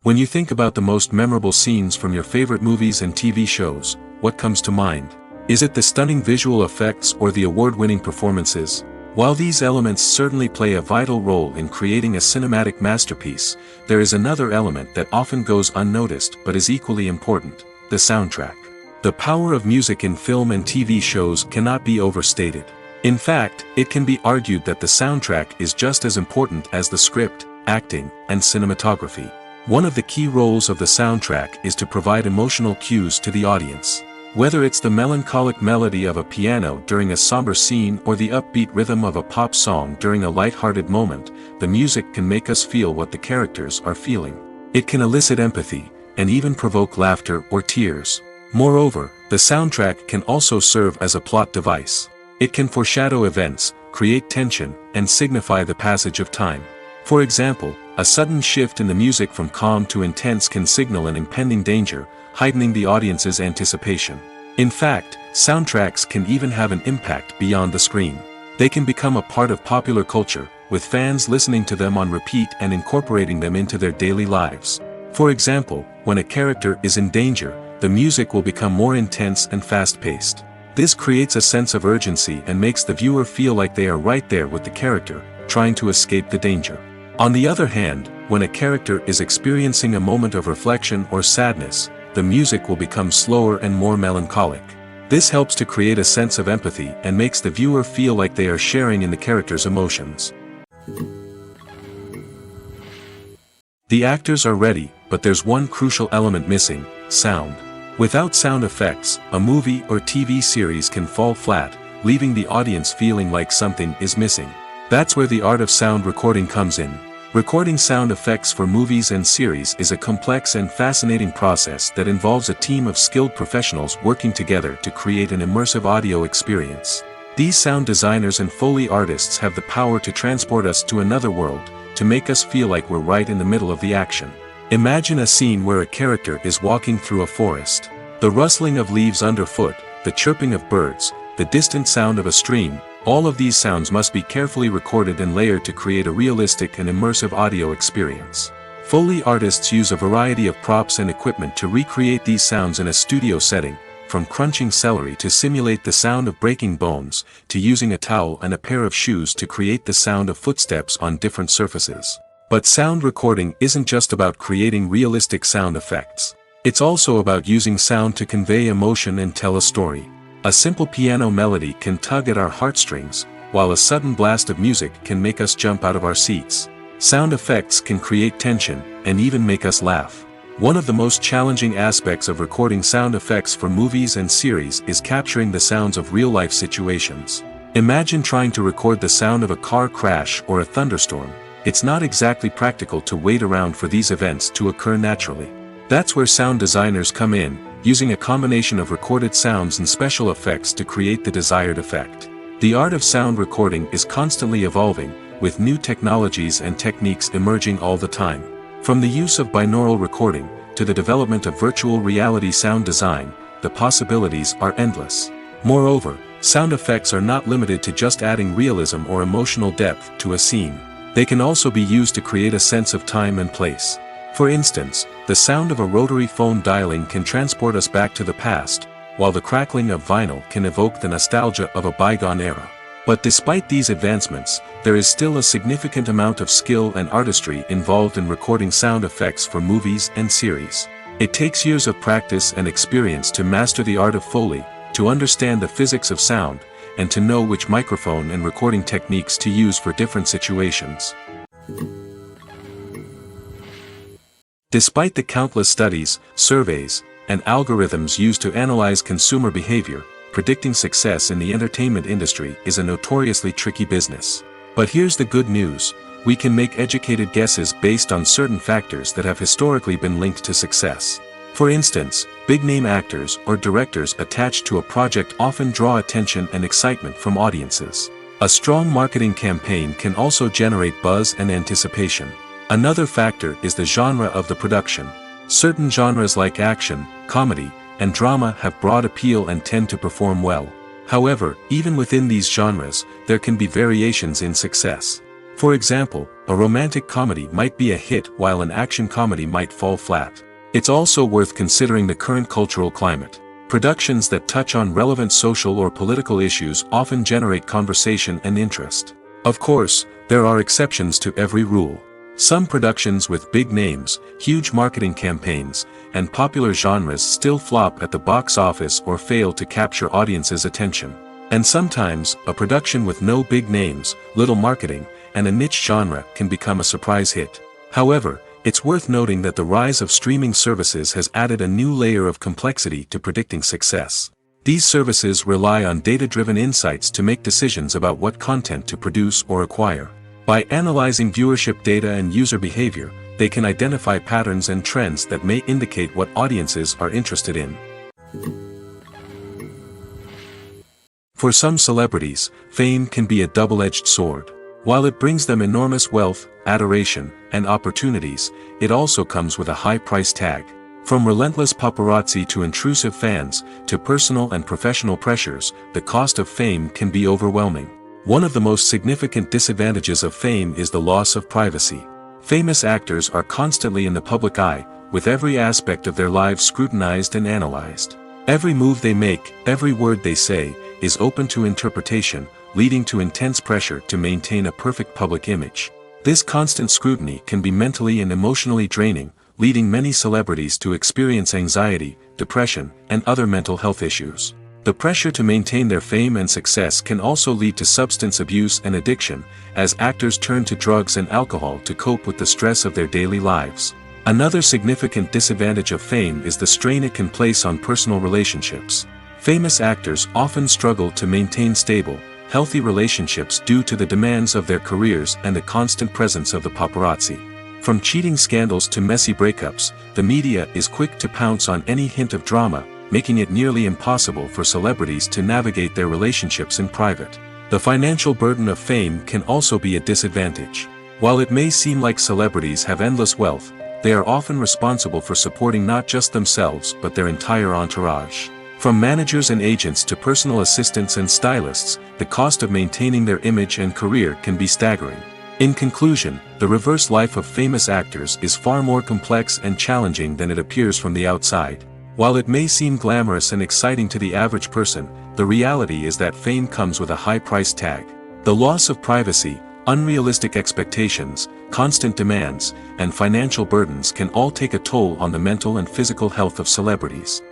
When you think about the most memorable scenes from your favorite movies and TV shows, what comes to mind? Is it the stunning visual effects or the award-winning performances? While these elements certainly play a vital role in creating a cinematic masterpiece, there is another element that often goes unnoticed but is equally important: the soundtrack. The power of music in film and TV shows cannot be overstated. In fact, it can be argued that the soundtrack is just as important as the script, acting, and cinematography. One of the key roles of the soundtrack is to provide emotional cues to the audience. Whether it's the melancholic melody of a piano during a somber scene or the upbeat rhythm of a pop song during a light-hearted moment, the music can make us feel what the characters are feeling. It can elicit empathy, and even provoke laughter or tears. Moreover, the soundtrack can also serve as a plot device. It can foreshadow events, create tension, and signify the passage of time. For example, a sudden shift in the music from calm to intense can signal an impending danger, heightening the audience's anticipation. In fact, soundtracks can even have an impact beyond the screen. They can become a part of popular culture, with fans listening to them on repeat and incorporating them into their daily lives. For example, when a character is in danger, the music will become more intense and fast-paced. This creates a sense of urgency and makes the viewer feel like they are right there with the character, trying to escape the danger. On the other hand, when a character is experiencing a moment of reflection or sadness, the music will become slower and more melancholic. This helps to create a sense of empathy and makes the viewer feel like they are sharing in the character's emotions. The actors are ready, but there's one crucial element missing: sound. Without sound effects, a movie or TV series can fall flat, leaving the audience feeling like something is missing. That's where the art of sound recording comes in. Recording sound effects for movies and series is a complex and fascinating process that involves a team of skilled professionals working together to create an immersive audio experience. These sound designers and Foley artists have the power to transport us to another world, to make us feel like we're right in the middle of the action. Imagine a scene where a character is walking through a forest. The rustling of leaves underfoot, the chirping of birds, the distant sound of a stream, all of these sounds must be carefully recorded and layered to create a realistic and immersive audio experience. Foley artists use a variety of props and equipment to recreate these sounds in a studio setting, from crunching celery to simulate the sound of breaking bones, to using a towel and a pair of shoes to create the sound of footsteps on different surfaces. But sound recording isn't just about creating realistic sound effects. It's also about using sound to convey emotion and tell a story. A simple piano melody can tug at our heartstrings, while a sudden blast of music can make us jump out of our seats. Sound effects can create tension, and even make us laugh. One of the most challenging aspects of recording sound effects for movies and series is capturing the sounds of real-life situations. Imagine trying to record the sound of a car crash or a thunderstorm. It's not exactly practical to wait around for these events to occur naturally. That's where sound designers come in, using a combination of recorded sounds and special effects to create the desired effect. The art of sound recording is constantly evolving, with new technologies and techniques emerging all the time. From the use of binaural recording, to the development of virtual reality sound design, the possibilities are endless. Moreover, sound effects are not limited to just adding realism or emotional depth to a scene. They can also be used to create a sense of time and place. For instance, the sound of a rotary phone dialing can transport us back to the past, while the crackling of vinyl can evoke the nostalgia of a bygone era. But despite these advancements, there is still a significant amount of skill and artistry involved in recording sound effects for movies and series. It takes years of practice and experience to master the art of Foley, to understand the physics of sound, and to know which microphone and recording techniques to use for different situations. Despite the countless studies, surveys, and algorithms used to analyze consumer behavior, predicting success in the entertainment industry is a notoriously tricky business. But here's the good news: we can make educated guesses based on certain factors that have historically been linked to success. For instance, big-name actors or directors attached to a project often draw attention and excitement from audiences. A strong marketing campaign can also generate buzz and anticipation. Another factor is the genre of the production. Certain genres like action, comedy, and drama have broad appeal and tend to perform well. However, even within these genres, there can be variations in success. For example, a romantic comedy might be a hit while an action comedy might fall flat. It's also worth considering the current cultural climate. Productions that touch on relevant social or political issues often generate conversation and interest. Of course, there are exceptions to every rule. Some productions with big names, huge marketing campaigns, and popular genres still flop at the box office or fail to capture audiences' attention. And sometimes, a production with no big names, little marketing, and a niche genre can become a surprise hit. However, it's worth noting that the rise of streaming services has added a new layer of complexity to predicting success. These services rely on data-driven insights to make decisions about what content to produce or acquire. By analyzing viewership data and user behavior, they can identify patterns and trends that may indicate what audiences are interested in. For some celebrities, fame can be a double-edged sword. While it brings them enormous wealth, adoration, and opportunities, it also comes with a high price tag. From relentless paparazzi to intrusive fans, to personal and professional pressures, the cost of fame can be overwhelming. One of the most significant disadvantages of fame is the loss of privacy. Famous actors are constantly in the public eye, with every aspect of their lives scrutinized and analyzed. Every move they make, every word they say, is open to interpretation, leading to intense pressure to maintain a perfect public image. This constant scrutiny can be mentally and emotionally draining, leading many celebrities to experience anxiety, depression, and other mental health issues. The pressure to maintain their fame and success can also lead to substance abuse and addiction, as actors turn to drugs and alcohol to cope with the stress of their daily lives. Another significant disadvantage of fame is the strain it can place on personal relationships. Famous actors often struggle to maintain stable, healthy relationships due to the demands of their careers and the constant presence of the paparazzi. From cheating scandals to messy breakups, the media is quick to pounce on any hint of drama, making it nearly impossible for celebrities to navigate their relationships in private. The financial burden of fame can also be a disadvantage. While it may seem like celebrities have endless wealth, they are often responsible for supporting not just themselves but their entire entourage. From managers and agents to personal assistants and stylists, the cost of maintaining their image and career can be staggering. In conclusion, the reverse life of famous actors is far more complex and challenging than it appears from the outside. While it may seem glamorous and exciting to the average person, the reality is that fame comes with a high price tag. The loss of privacy, unrealistic expectations, constant demands, and financial burdens can all take a toll on the mental and physical health of celebrities.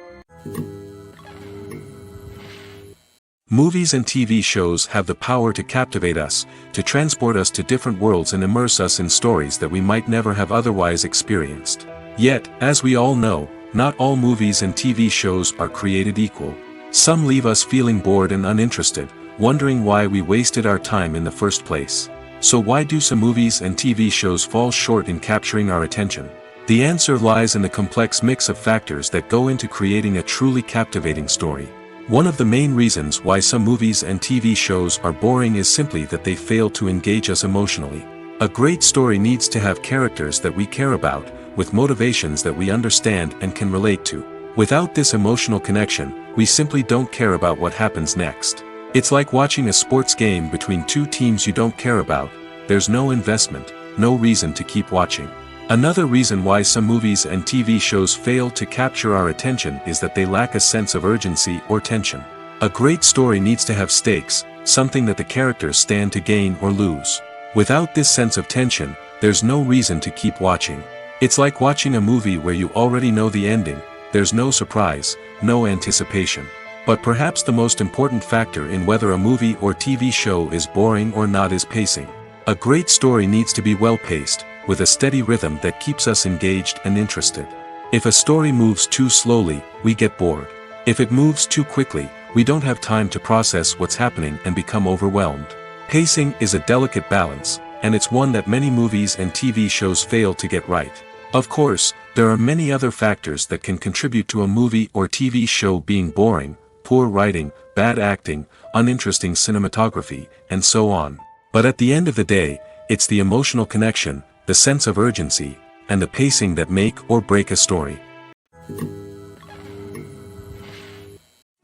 Movies and TV shows have the power to captivate us, to transport us to different worlds and immerse us in stories that we might never have otherwise experienced. Yet, as we all know, not all movies and TV shows are created equal. Some leave us feeling bored and uninterested, wondering why we wasted our time in the first place. So why do some movies and TV shows fall short in capturing our attention? The answer lies in the complex mix of factors that go into creating a truly captivating story. One of the main reasons why some movies and TV shows are boring is simply that they fail to engage us emotionally. A great story needs to have characters that we care about, with motivations that we understand and can relate to. Without this emotional connection, we simply don't care about what happens next. It's like watching a sports game between two teams you don't care about. There's no investment, no reason to keep watching. Another reason why some movies and TV shows fail to capture our attention is that they lack a sense of urgency or tension. A great story needs to have stakes, something that the characters stand to gain or lose. Without this sense of tension, there's no reason to keep watching. It's like watching a movie where you already know the ending. There's no surprise, no anticipation. But perhaps the most important factor in whether a movie or TV show is boring or not is pacing. A great story needs to be well-paced, with a steady rhythm that keeps us engaged and interested. If a story moves too slowly, we get bored. If it moves too quickly, we don't have time to process what's happening and become overwhelmed. Pacing is a delicate balance, and it's one that many movies and TV shows fail to get right. Of course, There are many other factors that can contribute to a movie or TV show being boring: poor writing, bad acting, uninteresting cinematography, and so on. But at the end of the day, it's the emotional connection, the sense of urgency, and the pacing that make or break a story.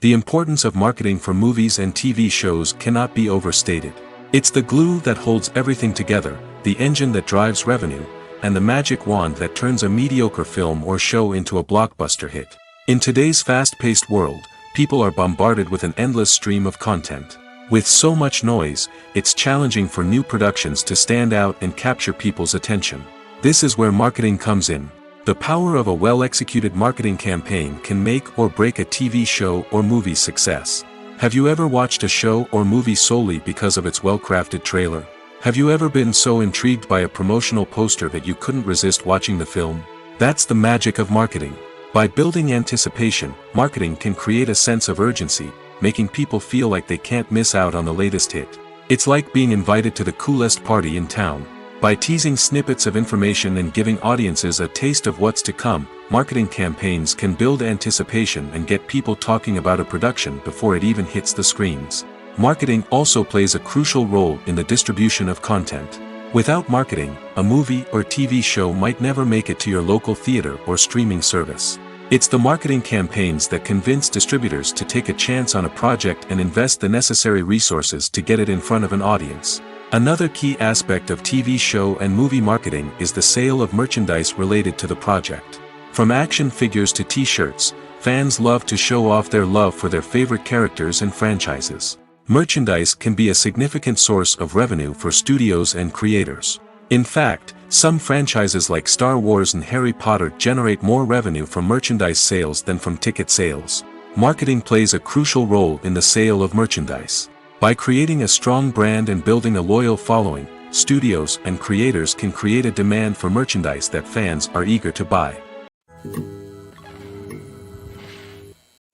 The importance of marketing for movies and TV shows cannot be overstated. It's the glue that holds everything together, the engine that drives revenue, and the magic wand that turns a mediocre film or show into a blockbuster hit. In today's fast-paced world, people are bombarded with an endless stream of content. With so much noise, it's challenging for new productions to stand out and capture people's attention. This is where marketing comes in. The power of a well-executed marketing campaign can make or break a TV show or movie's success. Have you ever watched a show or movie solely because of its well-crafted trailer? Have you ever been so intrigued by a promotional poster that you couldn't resist watching the film? That's the magic of marketing. By building anticipation, marketing can create a sense of urgency, making people feel like they can't miss out on the latest hit. It's like being invited to the coolest party in town. By teasing snippets of information and giving audiences a taste of what's to come, marketing campaigns can build anticipation and get people talking about a production before it even hits the screens. Marketing also plays a crucial role in the distribution of content. Without marketing, a movie or TV show might never make it to your local theater or streaming service. It's the marketing campaigns that convince distributors to take a chance on a project and invest the necessary resources to get it in front of an audience. Another key aspect of TV show and movie marketing is the sale of merchandise related to the project. From action figures to t-shirts, fans love to show off their love for their favorite characters and franchises. Merchandise can be a significant source of revenue for studios and creators. In fact, some franchises like Star Wars and Harry Potter generate more revenue from merchandise sales than from ticket sales. Marketing plays a crucial role in the sale of merchandise. By creating a strong brand and building a loyal following, studios and creators can create a demand for merchandise that fans are eager to buy.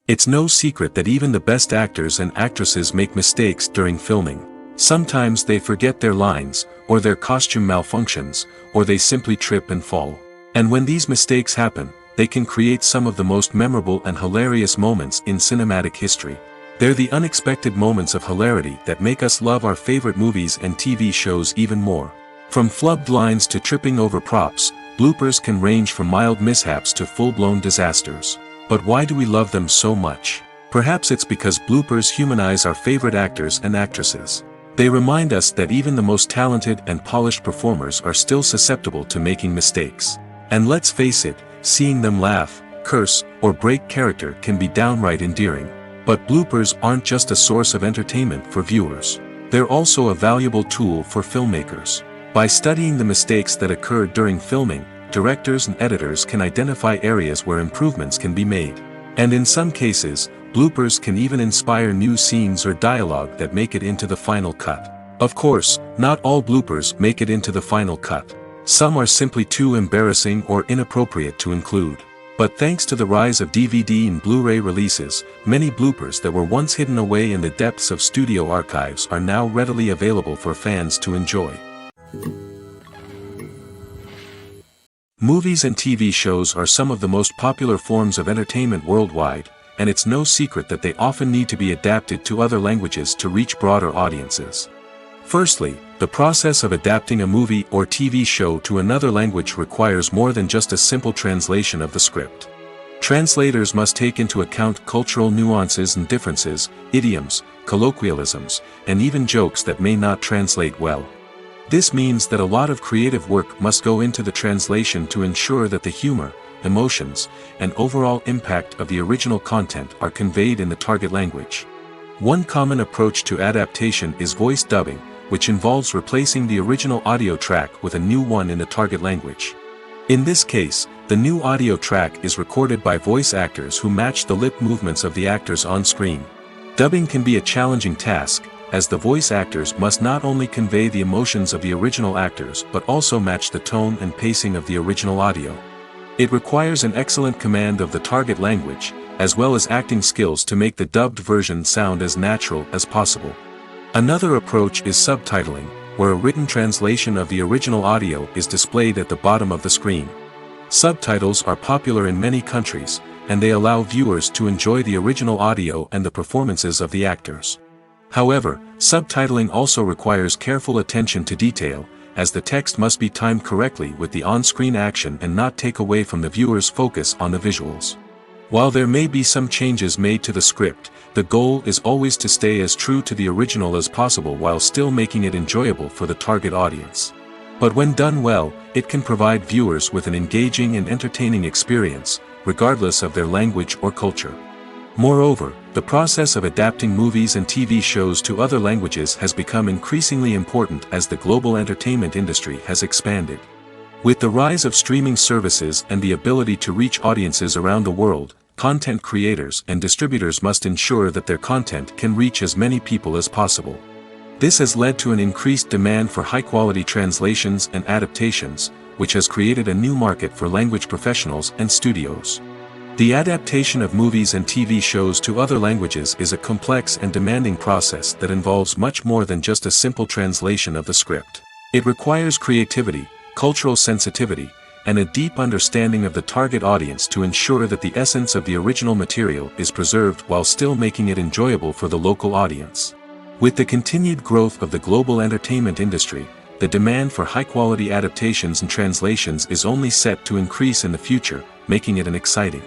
It's no secret that even the best actors and actresses make mistakes during filming. Sometimes they forget their lines, or their costume malfunctions, or they simply trip and fall. And when these mistakes happen, they can create some of the most memorable and hilarious moments in cinematic history. They're the unexpected moments of hilarity that make us love our favorite movies and TV shows even more. From flubbed lines to tripping over props, bloopers can range from mild mishaps to full-blown disasters. But why do we love them so much? Perhaps it's because bloopers humanize our favorite actors and actresses. They remind us that even the most talented and polished performers are still susceptible to making mistakes. And let's face it, seeing them laugh, curse, or break character can be downright endearing. But bloopers aren't just a source of entertainment for viewers. They're also a valuable tool for filmmakers. By studying the mistakes that occurred during filming, directors and editors can identify areas where improvements can be made. And in some cases, bloopers can even inspire new scenes or dialogue that make it into the final cut. Of course, not all bloopers make it into the final cut. Some are simply too embarrassing or inappropriate to include. But thanks to the rise of DVD and Blu-ray releases, many bloopers that were once hidden away in the depths of studio archives are now readily available for fans to enjoy. Movies and TV shows are some of the most popular forms of entertainment worldwide, and it's no secret that they often need to be adapted to other languages to reach broader audiences. Firstly, the process of adapting a movie or TV show to another language requires more than just a simple translation of the script. Translators must take into account cultural nuances and differences, idioms, colloquialisms, and even jokes that may not translate well. This means that a lot of creative work must go into the translation to ensure that the humor, emotions, and overall impact of the original content are conveyed in the target language. One common approach to adaptation is voice dubbing, which involves replacing the original audio track with a new one in the target language. In this case, the new audio track is recorded by voice actors who match the lip movements of the actors on screen. Dubbing can be a challenging task, as the voice actors must not only convey the emotions of the original actors but also match the tone and pacing of the original audio. It requires an excellent command of the target language, as well as acting skills to make the dubbed version sound as natural as possible. Another approach is subtitling, where a written translation of the original audio is displayed at the bottom of the screen. Subtitles are popular in many countries, and they allow viewers to enjoy the original audio and the performances of the actors. However, subtitling also requires careful attention to detail, as the text must be timed correctly with the on-screen action and not take away from the viewer's focus on the visuals. While there may be some changes made to the script, the goal is always to stay as true to the original as possible while still making it enjoyable for the target audience. But when done well, it can provide viewers with an engaging and entertaining experience, regardless of their language or culture. Moreover, the process of adapting movies and TV shows to other languages has become increasingly important as the global entertainment industry has expanded. With the rise of streaming services and the ability to reach audiences around the world, content creators and distributors must ensure that their content can reach as many people as possible. This has led to an increased demand for high-quality translations and adaptations, which has created a new market for language professionals and studios. The adaptation of movies and TV shows to other languages is a complex and demanding process that involves much more than just a simple translation of the script. It requires creativity, cultural sensitivity, and a deep understanding of the target audience to ensure that the essence of the original material is preserved while still making it enjoyable for the local audience. With the continued growth of the global entertainment industry, the demand for high-quality adaptations and translations is only set to increase in the future, making it an exciting.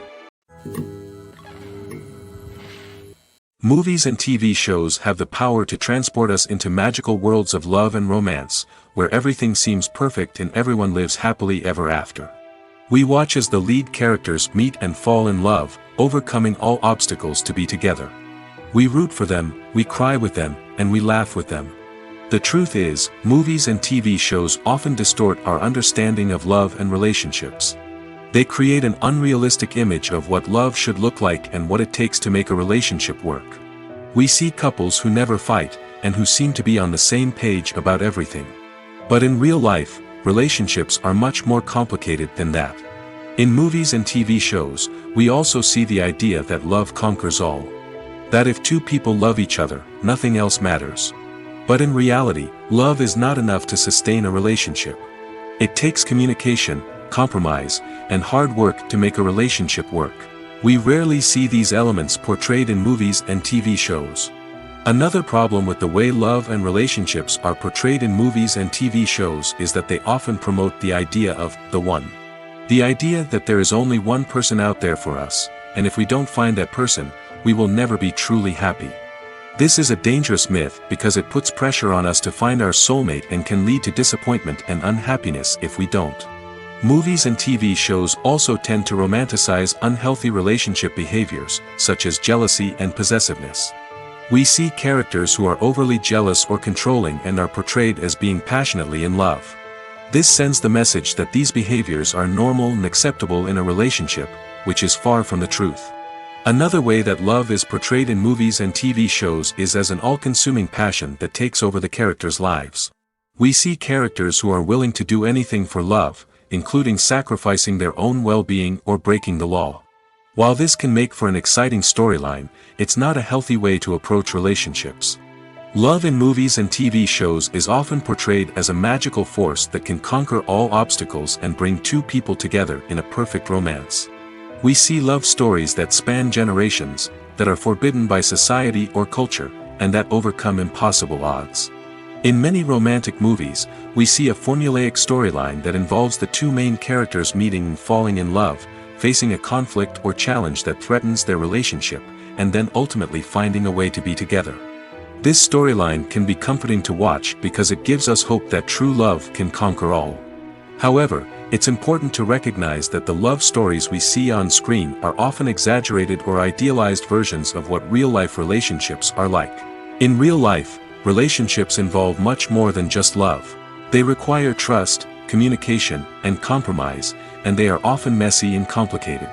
Movies and TV shows have the power to transport us into magical worlds of love and romance, where everything seems perfect and everyone lives happily ever after. We watch as the lead characters meet and fall in love, overcoming all obstacles to be together. We root for them, we cry with them, and we laugh with them. The truth is, movies and TV shows often distort our understanding of love and relationships. They create an unrealistic image of what love should look like and what it takes to make a relationship work. We see couples who never fight, and who seem to be on the same page about everything. But in real life, relationships are much more complicated than that. In movies and TV shows, we also see the idea that love conquers all. That if two people love each other, nothing else matters. But in reality, love is not enough to sustain a relationship. It takes communication, compromise, and hard work to make a relationship work. We rarely see these elements portrayed in movies and TV shows. Another problem with the way love and relationships are portrayed in movies and TV shows is that they often promote the idea of the one. The idea that there is only one person out there for us, and if we don't find that person, we will never be truly happy. This is a dangerous myth because it puts pressure on us to find our soulmate and can lead to disappointment and unhappiness if we don't. Movies and TV shows also tend to romanticize unhealthy relationship behaviors, such as jealousy and possessiveness. We see characters who are overly jealous or controlling and are portrayed as being passionately in love. This sends the message that these behaviors are normal and acceptable in a relationship, which is far from the truth. Another way that love is portrayed in movies and TV shows is as an all-consuming passion that takes over the characters' lives. We see characters who are willing to do anything for love, including sacrificing their own well-being or breaking the law. While this can make for an exciting storyline, it's not a healthy way to approach relationships. Love in movies and TV shows is often portrayed as a magical force that can conquer all obstacles and bring two people together in a perfect romance. We see love stories that span generations, that are forbidden by society or culture, and that overcome impossible odds. In many romantic movies, we see a formulaic storyline that involves the two main characters meeting and falling in love, facing a conflict or challenge that threatens their relationship, and then ultimately finding a way to be together. This storyline can be comforting to watch because it gives us hope that true love can conquer all. However, it's important to recognize that the love stories we see on screen are often exaggerated or idealized versions of what real-life relationships are like. In real life, relationships involve much more than just love. They require trust, communication, and compromise, and they are often messy and complicated.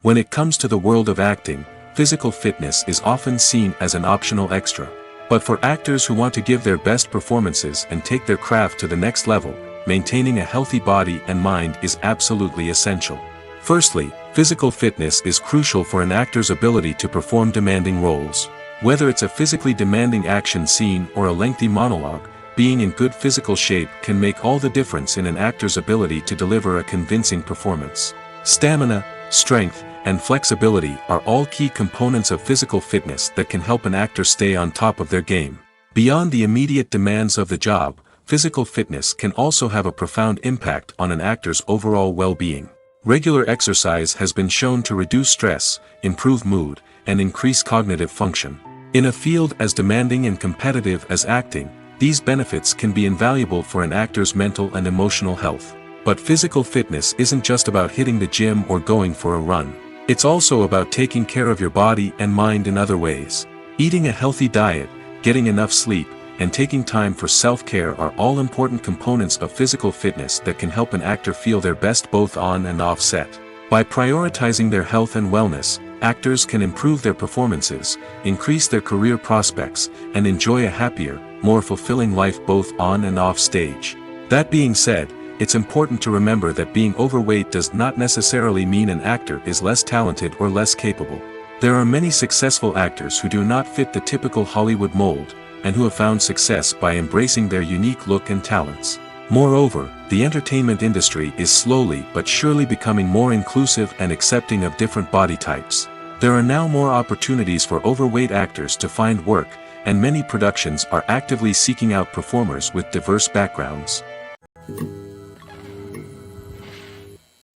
When it comes to the world of acting, physical fitness is often seen as an optional extra. But for actors who want to give their best performances and take their craft to the next level, maintaining a healthy body and mind is absolutely essential. Firstly, physical fitness is crucial for an actor's ability to perform demanding roles. Whether it's a physically demanding action scene or a lengthy monologue, being in good physical shape can make all the difference in an actor's ability to deliver a convincing performance. Stamina, strength, and flexibility are all key components of physical fitness that can help an actor stay on top of their game. Beyond the immediate demands of the job, physical fitness can also have a profound impact on an actor's overall well-being. Regular exercise has been shown to reduce stress, improve mood, and increase cognitive function. In a field as demanding and competitive as acting, these benefits can be invaluable for an actor's mental and emotional health. But physical fitness isn't just about hitting the gym or going for a run. It's also about taking care of your body and mind in other ways. Eating a healthy diet, getting enough sleep, and taking time for self-care are all important components of physical fitness that can help an actor feel their best both on and off set. By prioritizing their health and wellness, actors can improve their performances, increase their career prospects, and enjoy a happier, more fulfilling life both on and off stage. That being said, it's important to remember that being overweight does not necessarily mean an actor is less talented or less capable. There are many successful actors who do not fit the typical Hollywood mold, and who have found success by embracing their unique look and talents. Moreover, the entertainment industry is slowly but surely becoming more inclusive and accepting of different body types. There are now more opportunities for overweight actors to find work, and many productions are actively seeking out performers with diverse backgrounds.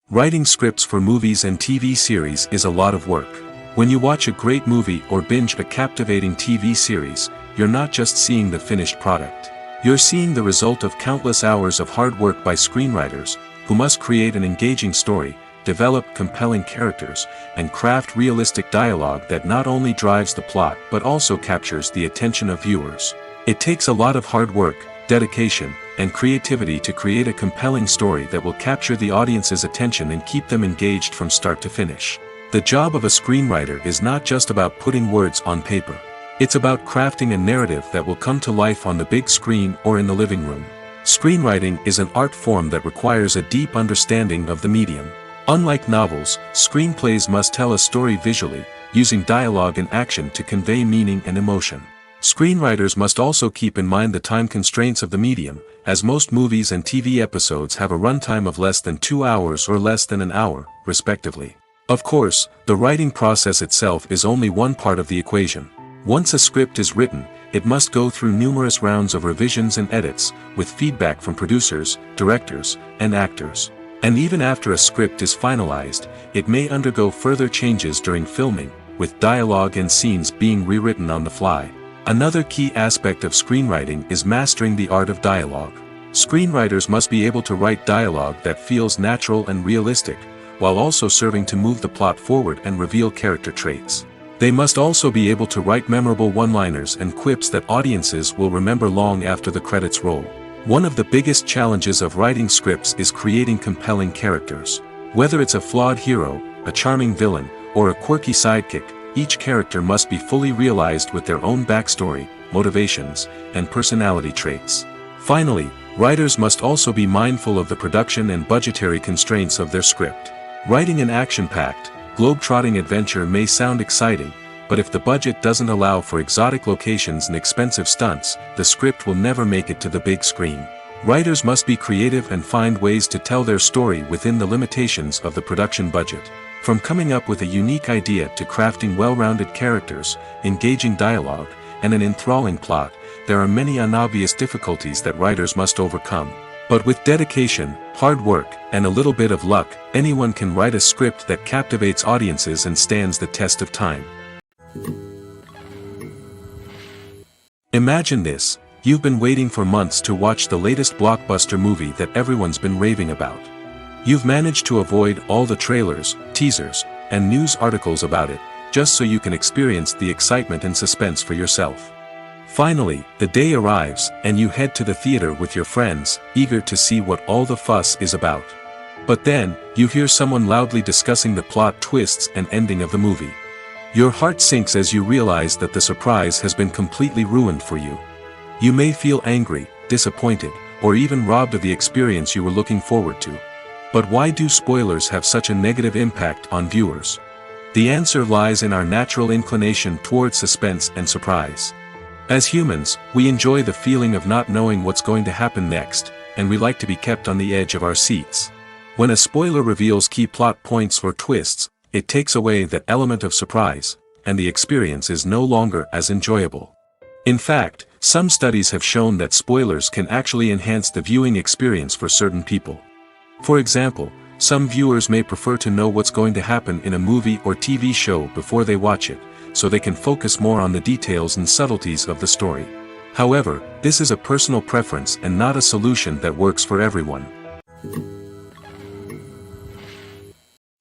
Writing scripts for movies and TV series is a lot of work. When you watch a great movie or binge a captivating TV series, you're not just seeing the finished product. You're seeing the result of countless hours of hard work by screenwriters, who must create an engaging story, develop compelling characters, and craft realistic dialogue that not only drives the plot but also captures the attention of viewers. It takes a lot of hard work, dedication, and creativity to create a compelling story that will capture the audience's attention and keep them engaged from start to finish. The job of a screenwriter is not just about putting words on paper. It's about crafting a narrative that will come to life on the big screen or in the living room. Screenwriting is an art form that requires a deep understanding of the medium. Unlike novels, screenplays must tell a story visually, using dialogue and action to convey meaning and emotion. Screenwriters must also keep in mind the time constraints of the medium, as most movies and TV episodes have a runtime of less than 2 hours or less than an hour, respectively. Of course, the writing process itself is only one part of the equation. Once a script is written, it must go through numerous rounds of revisions and edits, with feedback from producers, directors, and actors. And even after a script is finalized, it may undergo further changes during filming, with dialogue and scenes being rewritten on the fly. Another key aspect of screenwriting is mastering the art of dialogue. Screenwriters must be able to write dialogue that feels natural and realistic, while also serving to move the plot forward and reveal character traits. They must also be able to write memorable one-liners and quips that audiences will remember long after the credits roll. One of the biggest challenges of writing scripts is creating compelling characters. Whether it's a flawed hero, a charming villain, or a quirky sidekick, each character must be fully realized with their own backstory, motivations, and personality traits. Finally, writers must also be mindful of the production and budgetary constraints of their script. Writing an action-packed, globe-trotting adventure may sound exciting, but if the budget doesn't allow for exotic locations and expensive stunts, the script will never make it to the big screen. Writers must be creative and find ways to tell their story within the limitations of the production budget. From coming up with a unique idea to crafting well-rounded characters, engaging dialogue, and an enthralling plot, there are many unobvious difficulties that writers must overcome. But with dedication, hard work, and a little bit of luck, anyone can write a script that captivates audiences and stands the test of time. Imagine this: you've been waiting for months to watch the latest blockbuster movie that everyone's been raving about. You've managed to avoid all the trailers, teasers, and news articles about it, just so you can experience the excitement and suspense for yourself. Finally, the day arrives, and you head to the theater with your friends, eager to see what all the fuss is about. But then, you hear someone loudly discussing the plot twists and ending of the movie. Your heart sinks as you realize that the surprise has been completely ruined for you. You may feel angry, disappointed, or even robbed of the experience you were looking forward to. But why do spoilers have such a negative impact on viewers? The answer lies in our natural inclination toward suspense and surprise. As humans, we enjoy the feeling of not knowing what's going to happen next, and we like to be kept on the edge of our seats. When a spoiler reveals key plot points or twists, it takes away that element of surprise, and the experience is no longer as enjoyable. In fact, some studies have shown that spoilers can actually enhance the viewing experience for certain people. For example, some viewers may prefer to know what's going to happen in a movie or TV show before they watch it, so they can focus more on the details and subtleties of the story. However, this is a personal preference and not a solution that works for everyone.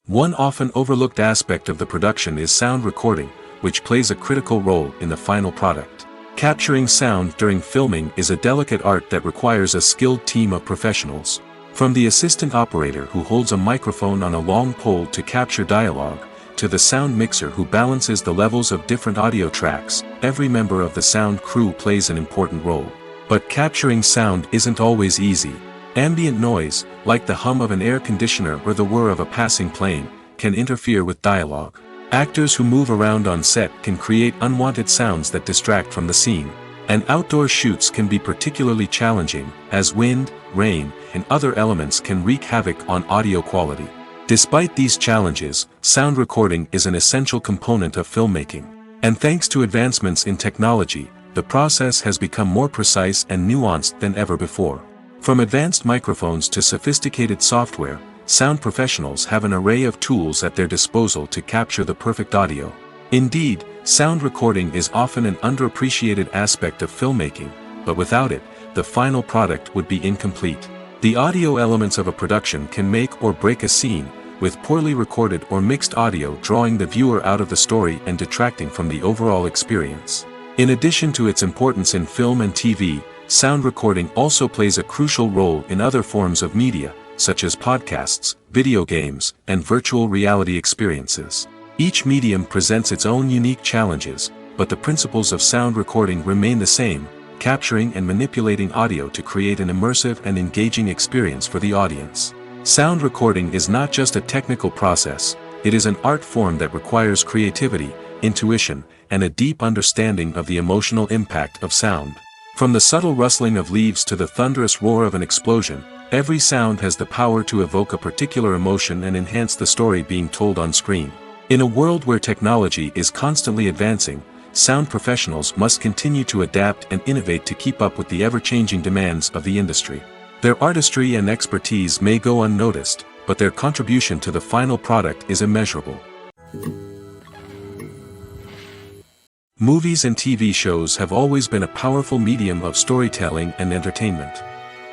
One often overlooked aspect of the production is sound recording, which plays a critical role in the final product. Capturing sound during filming is a delicate art that requires a skilled team of professionals. From the assistant operator who holds a microphone on a long pole to capture dialogue, to the sound mixer who balances the levels of different audio tracks, every member of the sound crew plays an important role. But capturing sound isn't always easy. Ambient noise, like the hum of an air conditioner or the whir of a passing plane, can interfere with dialogue. Actors who move around on set can create unwanted sounds that distract from the scene. And outdoor shoots can be particularly challenging, as wind, rain, and other elements can wreak havoc on audio quality. Despite these challenges, sound recording is an essential component of filmmaking. And thanks to advancements in technology, the process has become more precise and nuanced than ever before. From advanced microphones to sophisticated software, sound professionals have an array of tools at their disposal to capture the perfect audio. Indeed, sound recording is often an underappreciated aspect of filmmaking, but without it, the final product would be incomplete. The audio elements of a production can make or break a scene, with poorly recorded or mixed audio drawing the viewer out of the story and detracting from the overall experience. In addition to its importance in film and TV, sound recording also plays a crucial role in other forms of media, such as podcasts, video games, and virtual reality experiences. Each medium presents its own unique challenges, but the principles of sound recording remain the same, capturing and manipulating audio to create an immersive and engaging experience for the audience. Sound recording is not just a technical process, it is an art form that requires creativity, intuition, and a deep understanding of the emotional impact of sound. From the subtle rustling of leaves to the thunderous roar of an explosion, every sound has the power to evoke a particular emotion and enhance the story being told on screen. In a world where technology is constantly advancing, sound professionals must continue to adapt and innovate to keep up with the ever-changing demands of the industry. Their artistry and expertise may go unnoticed, but their contribution to the final product is immeasurable. Movies and TV shows have always been a powerful medium of storytelling and entertainment.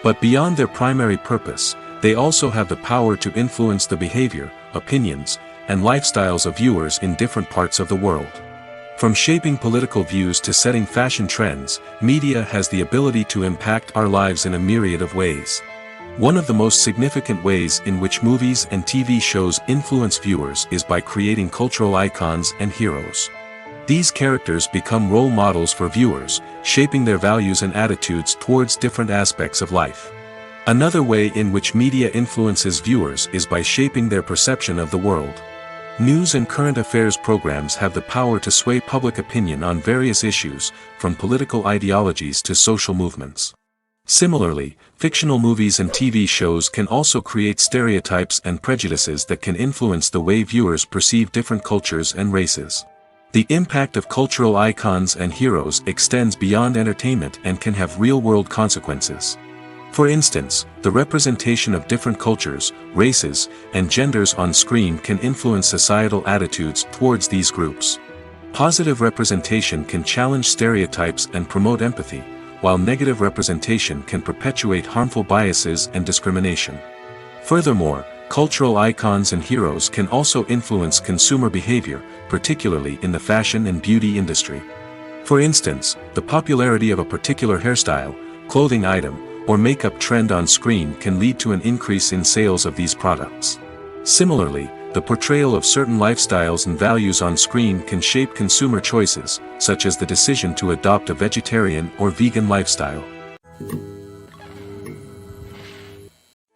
But beyond their primary purpose, they also have the power to influence the behavior, opinions, and lifestyles of viewers in different parts of the world. From shaping political views to setting fashion trends, media has the ability to impact our lives in a myriad of ways. One of the most significant ways in which movies and TV shows influence viewers is by creating cultural icons and heroes. These characters become role models for viewers, shaping their values and attitudes towards different aspects of life. Another way in which media influences viewers is by shaping their perception of the world. News and current affairs programs have the power to sway public opinion on various issues, from political ideologies to social movements. Similarly, fictional movies and TV shows can also create stereotypes and prejudices that can influence the way viewers perceive different cultures and races. The impact of cultural icons and heroes extends beyond entertainment and can have real-world consequences. For instance, the representation of different cultures, races, and genders on screen can influence societal attitudes towards these groups. Positive representation can challenge stereotypes and promote empathy, while negative representation can perpetuate harmful biases and discrimination. Furthermore, cultural icons and heroes can also influence consumer behavior, particularly in the fashion and beauty industry. For instance, the popularity of a particular hairstyle, clothing item, or makeup trend on screen can lead to an increase in sales of these products. Similarly, the portrayal of certain lifestyles and values on screen can shape consumer choices, such as the decision to adopt a vegetarian or vegan lifestyle.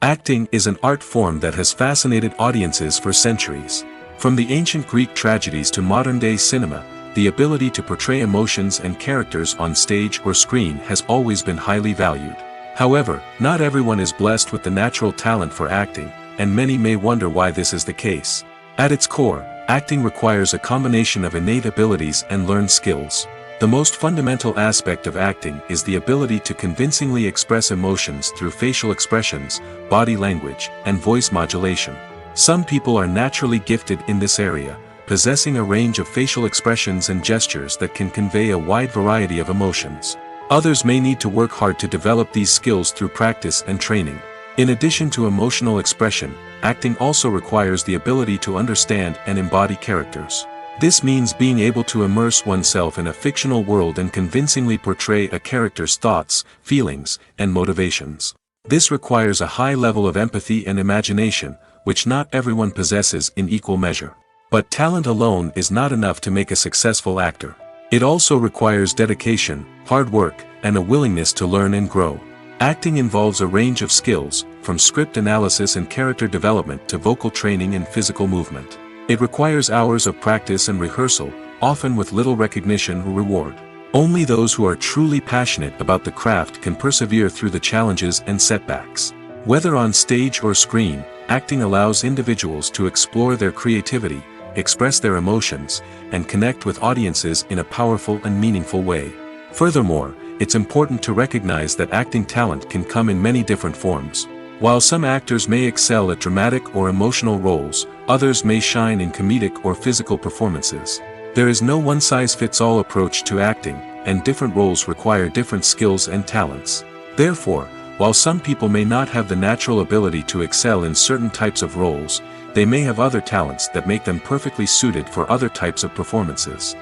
Acting is an art form that has fascinated audiences for centuries. From the ancient Greek tragedies to modern-day cinema, the ability to portray emotions and characters on stage or screen has always been highly valued. However, not everyone is blessed with the natural talent for acting, and many may wonder why this is the case. At its core, acting requires a combination of innate abilities and learned skills. The most fundamental aspect of acting is the ability to convincingly express emotions through facial expressions, body language, and voice modulation. Some people are naturally gifted in this area, possessing a range of facial expressions and gestures that can convey a wide variety of emotions. Others may need to work hard to develop these skills through practice and training. In addition to emotional expression, acting also requires the ability to understand and embody characters. This means being able to immerse oneself in a fictional world and convincingly portray a character's thoughts, feelings, and motivations. This requires a high level of empathy and imagination, which not everyone possesses in equal measure. But talent alone is not enough to make a successful actor. It also requires dedication, hard work, and a willingness to learn and grow. Acting involves a range of skills, from script analysis and character development to vocal training and physical movement. It requires hours of practice and rehearsal, often with little recognition or reward. Only those who are truly passionate about the craft can persevere through the challenges and setbacks. Whether on stage or screen, acting allows individuals to explore their creativity, express their emotions, and connect with audiences in a powerful and meaningful way. Furthermore, it's important to recognize that acting talent can come in many different forms. While some actors may excel at dramatic or emotional roles, others may shine in comedic or physical performances. There is no one-size-fits-all approach to acting, and different roles require different skills and talents. Therefore, while some people may not have the natural ability to excel in certain types of roles, they may have other talents that make them perfectly suited for other types of performances.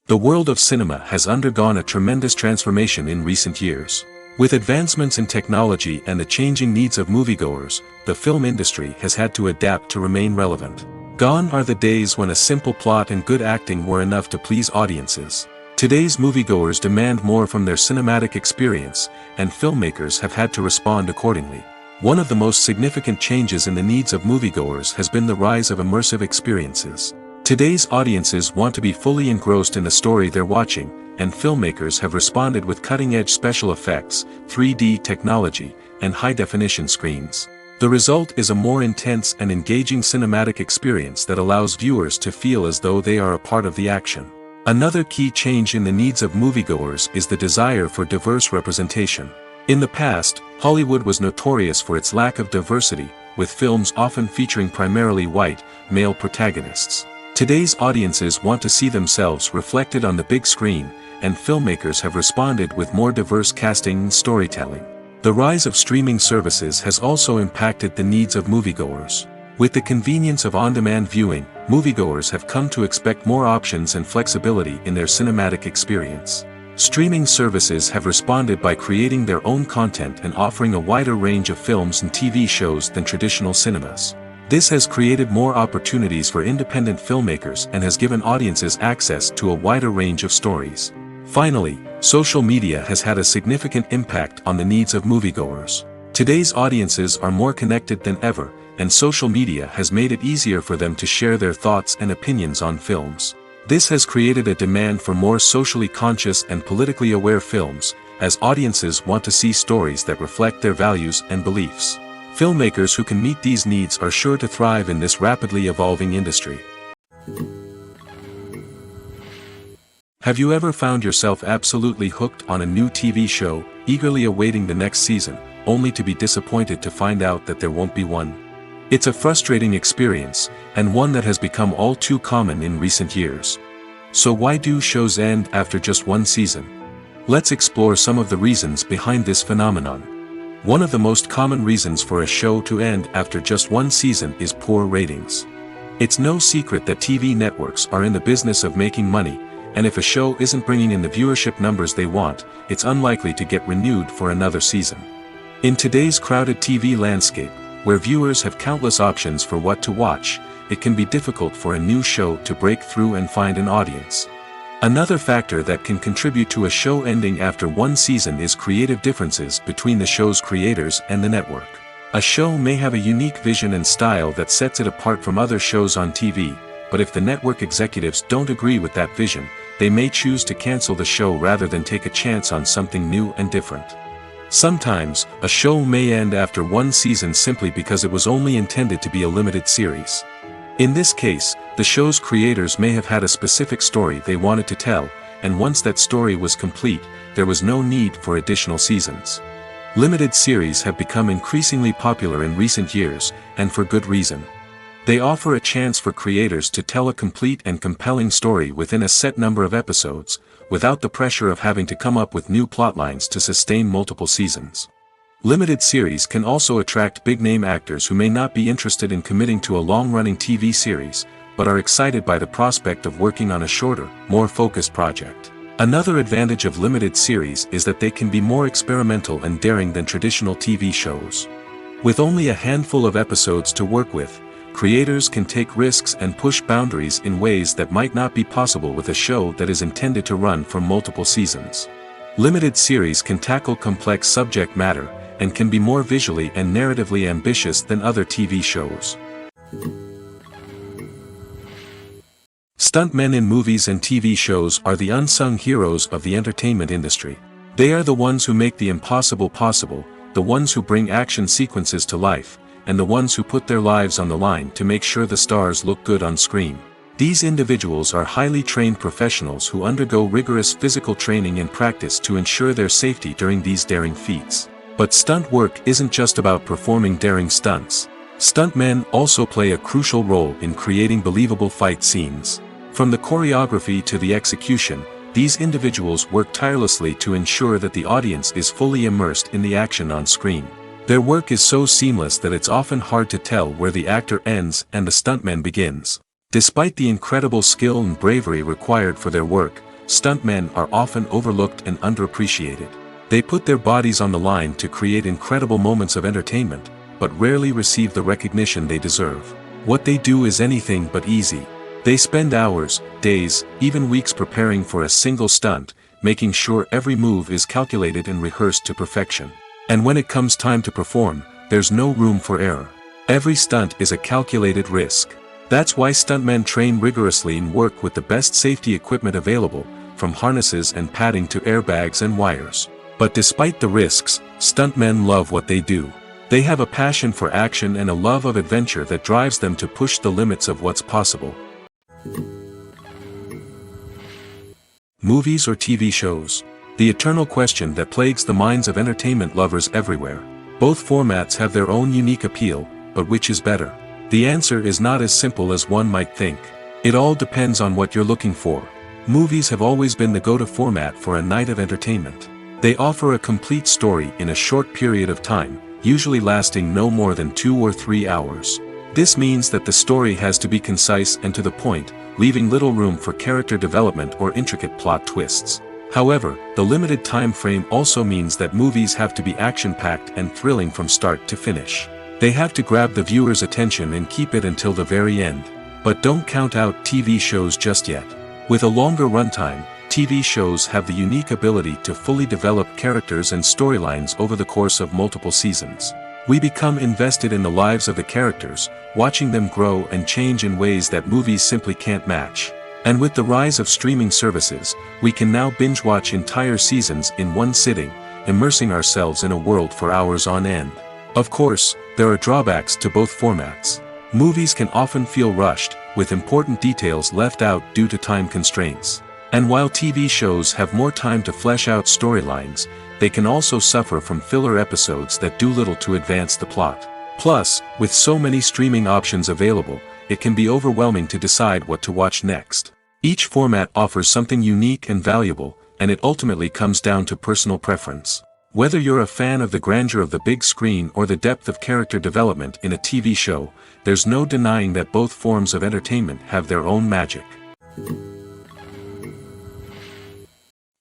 The world of cinema has undergone a tremendous transformation in recent years. With advancements in technology and the changing needs of moviegoers, the film industry has had to adapt to remain relevant. Gone are the days when a simple plot and good acting were enough to please audiences. Today's moviegoers demand more from their cinematic experience, and filmmakers have had to respond accordingly. One of the most significant changes in the needs of moviegoers has been the rise of immersive experiences. Today's audiences want to be fully engrossed in the story they're watching, and filmmakers have responded with cutting-edge special effects, 3D technology, and high-definition screens. The result is a more intense and engaging cinematic experience that allows viewers to feel as though they are a part of the action. Another key change in the needs of moviegoers is the desire for diverse representation. In the past, Hollywood was notorious for its lack of diversity, with films often featuring primarily white, male protagonists. Today's audiences want to see themselves reflected on the big screen, and filmmakers have responded with more diverse casting and storytelling. The rise of streaming services has also impacted the needs of moviegoers. With the convenience of on-demand viewing, moviegoers have come to expect more options and flexibility in their cinematic experience. Streaming services have responded by creating their own content and offering a wider range of films and TV shows than traditional cinemas. This has created more opportunities for independent filmmakers and has given audiences access to a wider range of stories. Finally, social media has had a significant impact on the needs of moviegoers. Today's audiences are more connected than ever, and social media has made it easier for them to share their thoughts and opinions on films. This has created a demand for more socially conscious and politically aware films, as audiences want to see stories that reflect their values and beliefs. Filmmakers who can meet these needs are sure to thrive in this rapidly evolving industry. Have you ever found yourself absolutely hooked on a new TV show, eagerly awaiting the next season, only to be disappointed to find out that there won't be one? It's a frustrating experience, and one that has become all too common in recent years. So why do shows end after just one season? Let's explore some of the reasons behind this phenomenon. One of the most common reasons for a show to end after just one season is poor ratings. It's no secret that TV networks are in the business of making money, and if a show isn't bringing in the viewership numbers they want, it's unlikely to get renewed for another season. In today's crowded TV landscape, where viewers have countless options for what to watch, it can be difficult for a new show to break through and find an audience. Another factor that can contribute to a show ending after one season is creative differences between the show's creators and the network. A show may have a unique vision and style that sets it apart from other shows on TV, but if the network executives don't agree with that vision, they may choose to cancel the show rather than take a chance on something new and different. Sometimes, a show may end after one season simply because it was only intended to be a limited series. In this case, the show's creators may have had a specific story they wanted to tell, and once that story was complete, there was no need for additional seasons. Limited series have become increasingly popular in recent years, and for good reason. They offer a chance for creators to tell a complete and compelling story within a set number of episodes, without the pressure of having to come up with new plotlines to sustain multiple seasons. Limited series can also attract big-name actors who may not be interested in committing to a long-running TV series, but are excited by the prospect of working on a shorter, more focused project. Another advantage of limited series is that they can be more experimental and daring than traditional TV shows. With only a handful of episodes to work with, creators can take risks and push boundaries in ways that might not be possible with a show that is intended to run for multiple seasons. Limited series can tackle complex subject matter, and can be more visually and narratively ambitious than other TV shows. Stuntmen in movies and TV shows are the unsung heroes of the entertainment industry. They are the ones who make the impossible possible, the ones who bring action sequences to life, and the ones who put their lives on the line to make sure the stars look good on screen. These individuals are highly trained professionals who undergo rigorous physical training and practice to ensure their safety during these daring feats. But stunt work isn't just about performing daring stunts. Stuntmen also play a crucial role in creating believable fight scenes. From the choreography to the execution, these individuals work tirelessly to ensure that the audience is fully immersed in the action on screen. Their work is so seamless that it's often hard to tell where the actor ends and the stuntman begins. Despite the incredible skill and bravery required for their work, stuntmen are often overlooked and underappreciated. They put their bodies on the line to create incredible moments of entertainment, but rarely receive the recognition they deserve. What they do is anything but easy. They spend hours, days, even weeks preparing for a single stunt, making sure every move is calculated and rehearsed to perfection. And when it comes time to perform, there's no room for error. Every stunt is a calculated risk. That's why stuntmen train rigorously and work with the best safety equipment available, from harnesses and padding to airbags and wires. But despite the risks, stuntmen love what they do. They have a passion for action and a love of adventure that drives them to push the limits of what's possible. Movies or TV shows? The eternal question that plagues the minds of entertainment lovers everywhere. Both formats have their own unique appeal, but which is better? The answer is not as simple as one might think. It all depends on what you're looking for. Movies have always been the go-to format for a night of entertainment. They offer a complete story in a short period of time, usually lasting no more than 2 or 3 hours. This means that the story has to be concise and to the point, leaving little room for character development or intricate plot twists. However, the limited time frame also means that movies have to be action-packed and thrilling from start to finish. They have to grab the viewer's attention and keep it until the very end. But don't count out TV shows just yet. With a longer runtime, TV shows have the unique ability to fully develop characters and storylines over the course of multiple seasons. We become invested in the lives of the characters, watching them grow and change in ways that movies simply can't match. And with the rise of streaming services, we can now binge-watch entire seasons in one sitting, immersing ourselves in a world for hours on end. Of course, there are drawbacks to both formats. Movies can often feel rushed, with important details left out due to time constraints. And while TV shows have more time to flesh out storylines, they can also suffer from filler episodes that do little to advance the plot. Plus, with so many streaming options available, it can be overwhelming to decide what to watch next. Each format offers something unique and valuable, and it ultimately comes down to personal preference. Whether you're a fan of the grandeur of the big screen or the depth of character development in a TV show, there's no denying that both forms of entertainment have their own magic.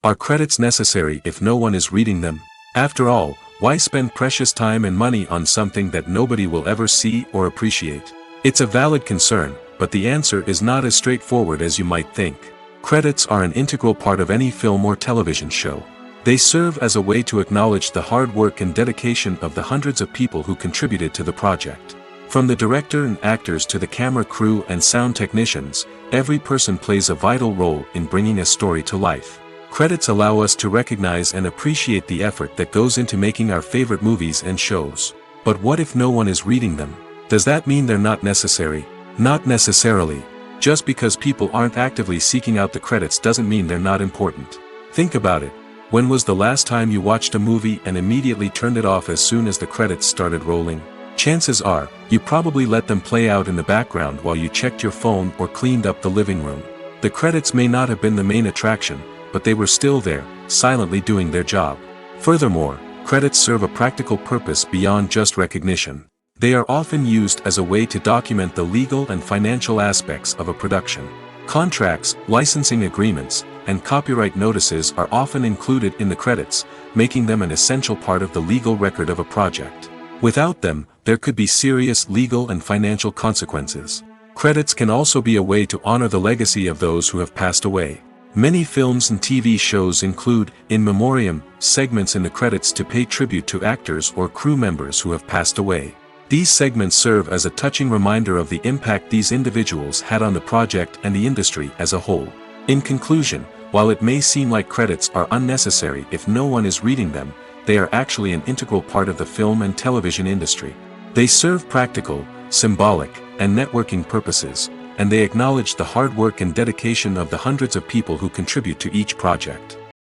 Are credits necessary if no one is reading them? After all, why spend precious time and money on something that nobody will ever see or appreciate? It's a valid concern, but the answer is not as straightforward as you might think. Credits are an integral part of any film or television show. They serve as a way to acknowledge the hard work and dedication of the hundreds of people who contributed to the project. From the director and actors to the camera crew and sound technicians, every person plays a vital role in bringing a story to life. Credits allow us to recognize and appreciate the effort that goes into making our favorite movies and shows. But what if no one is reading them? Does that mean they're not necessary? Not necessarily. Just because people aren't actively seeking out the credits doesn't mean they're not important. Think about it. When was the last time you watched a movie and immediately turned it off as soon as the credits started rolling? Chances are, you probably let them play out in the background while you checked your phone or cleaned up the living room. The credits may not have been the main attraction, but they were still there, silently doing their job. Furthermore, credits serve a practical purpose beyond just recognition. They are often used as a way to document the legal and financial aspects of a production. Contracts, licensing agreements, and copyright notices are often included in the credits, making them an essential part of the legal record of a project. Without them, there could be serious legal and financial consequences. Credits can also be a way to honor the legacy of those who have passed away. Many films and TV shows include in memoriam segments in the credits to pay tribute to actors or crew members who have passed away. These segments serve as a touching reminder of the impact these individuals had on the project and the industry as a whole. In conclusion, while it may seem like credits are unnecessary if no one is reading them, they are actually an integral part of the film and television industry. They serve practical, symbolic, and networking purposes, and they acknowledge the hard work and dedication of the hundreds of people who contribute to each project.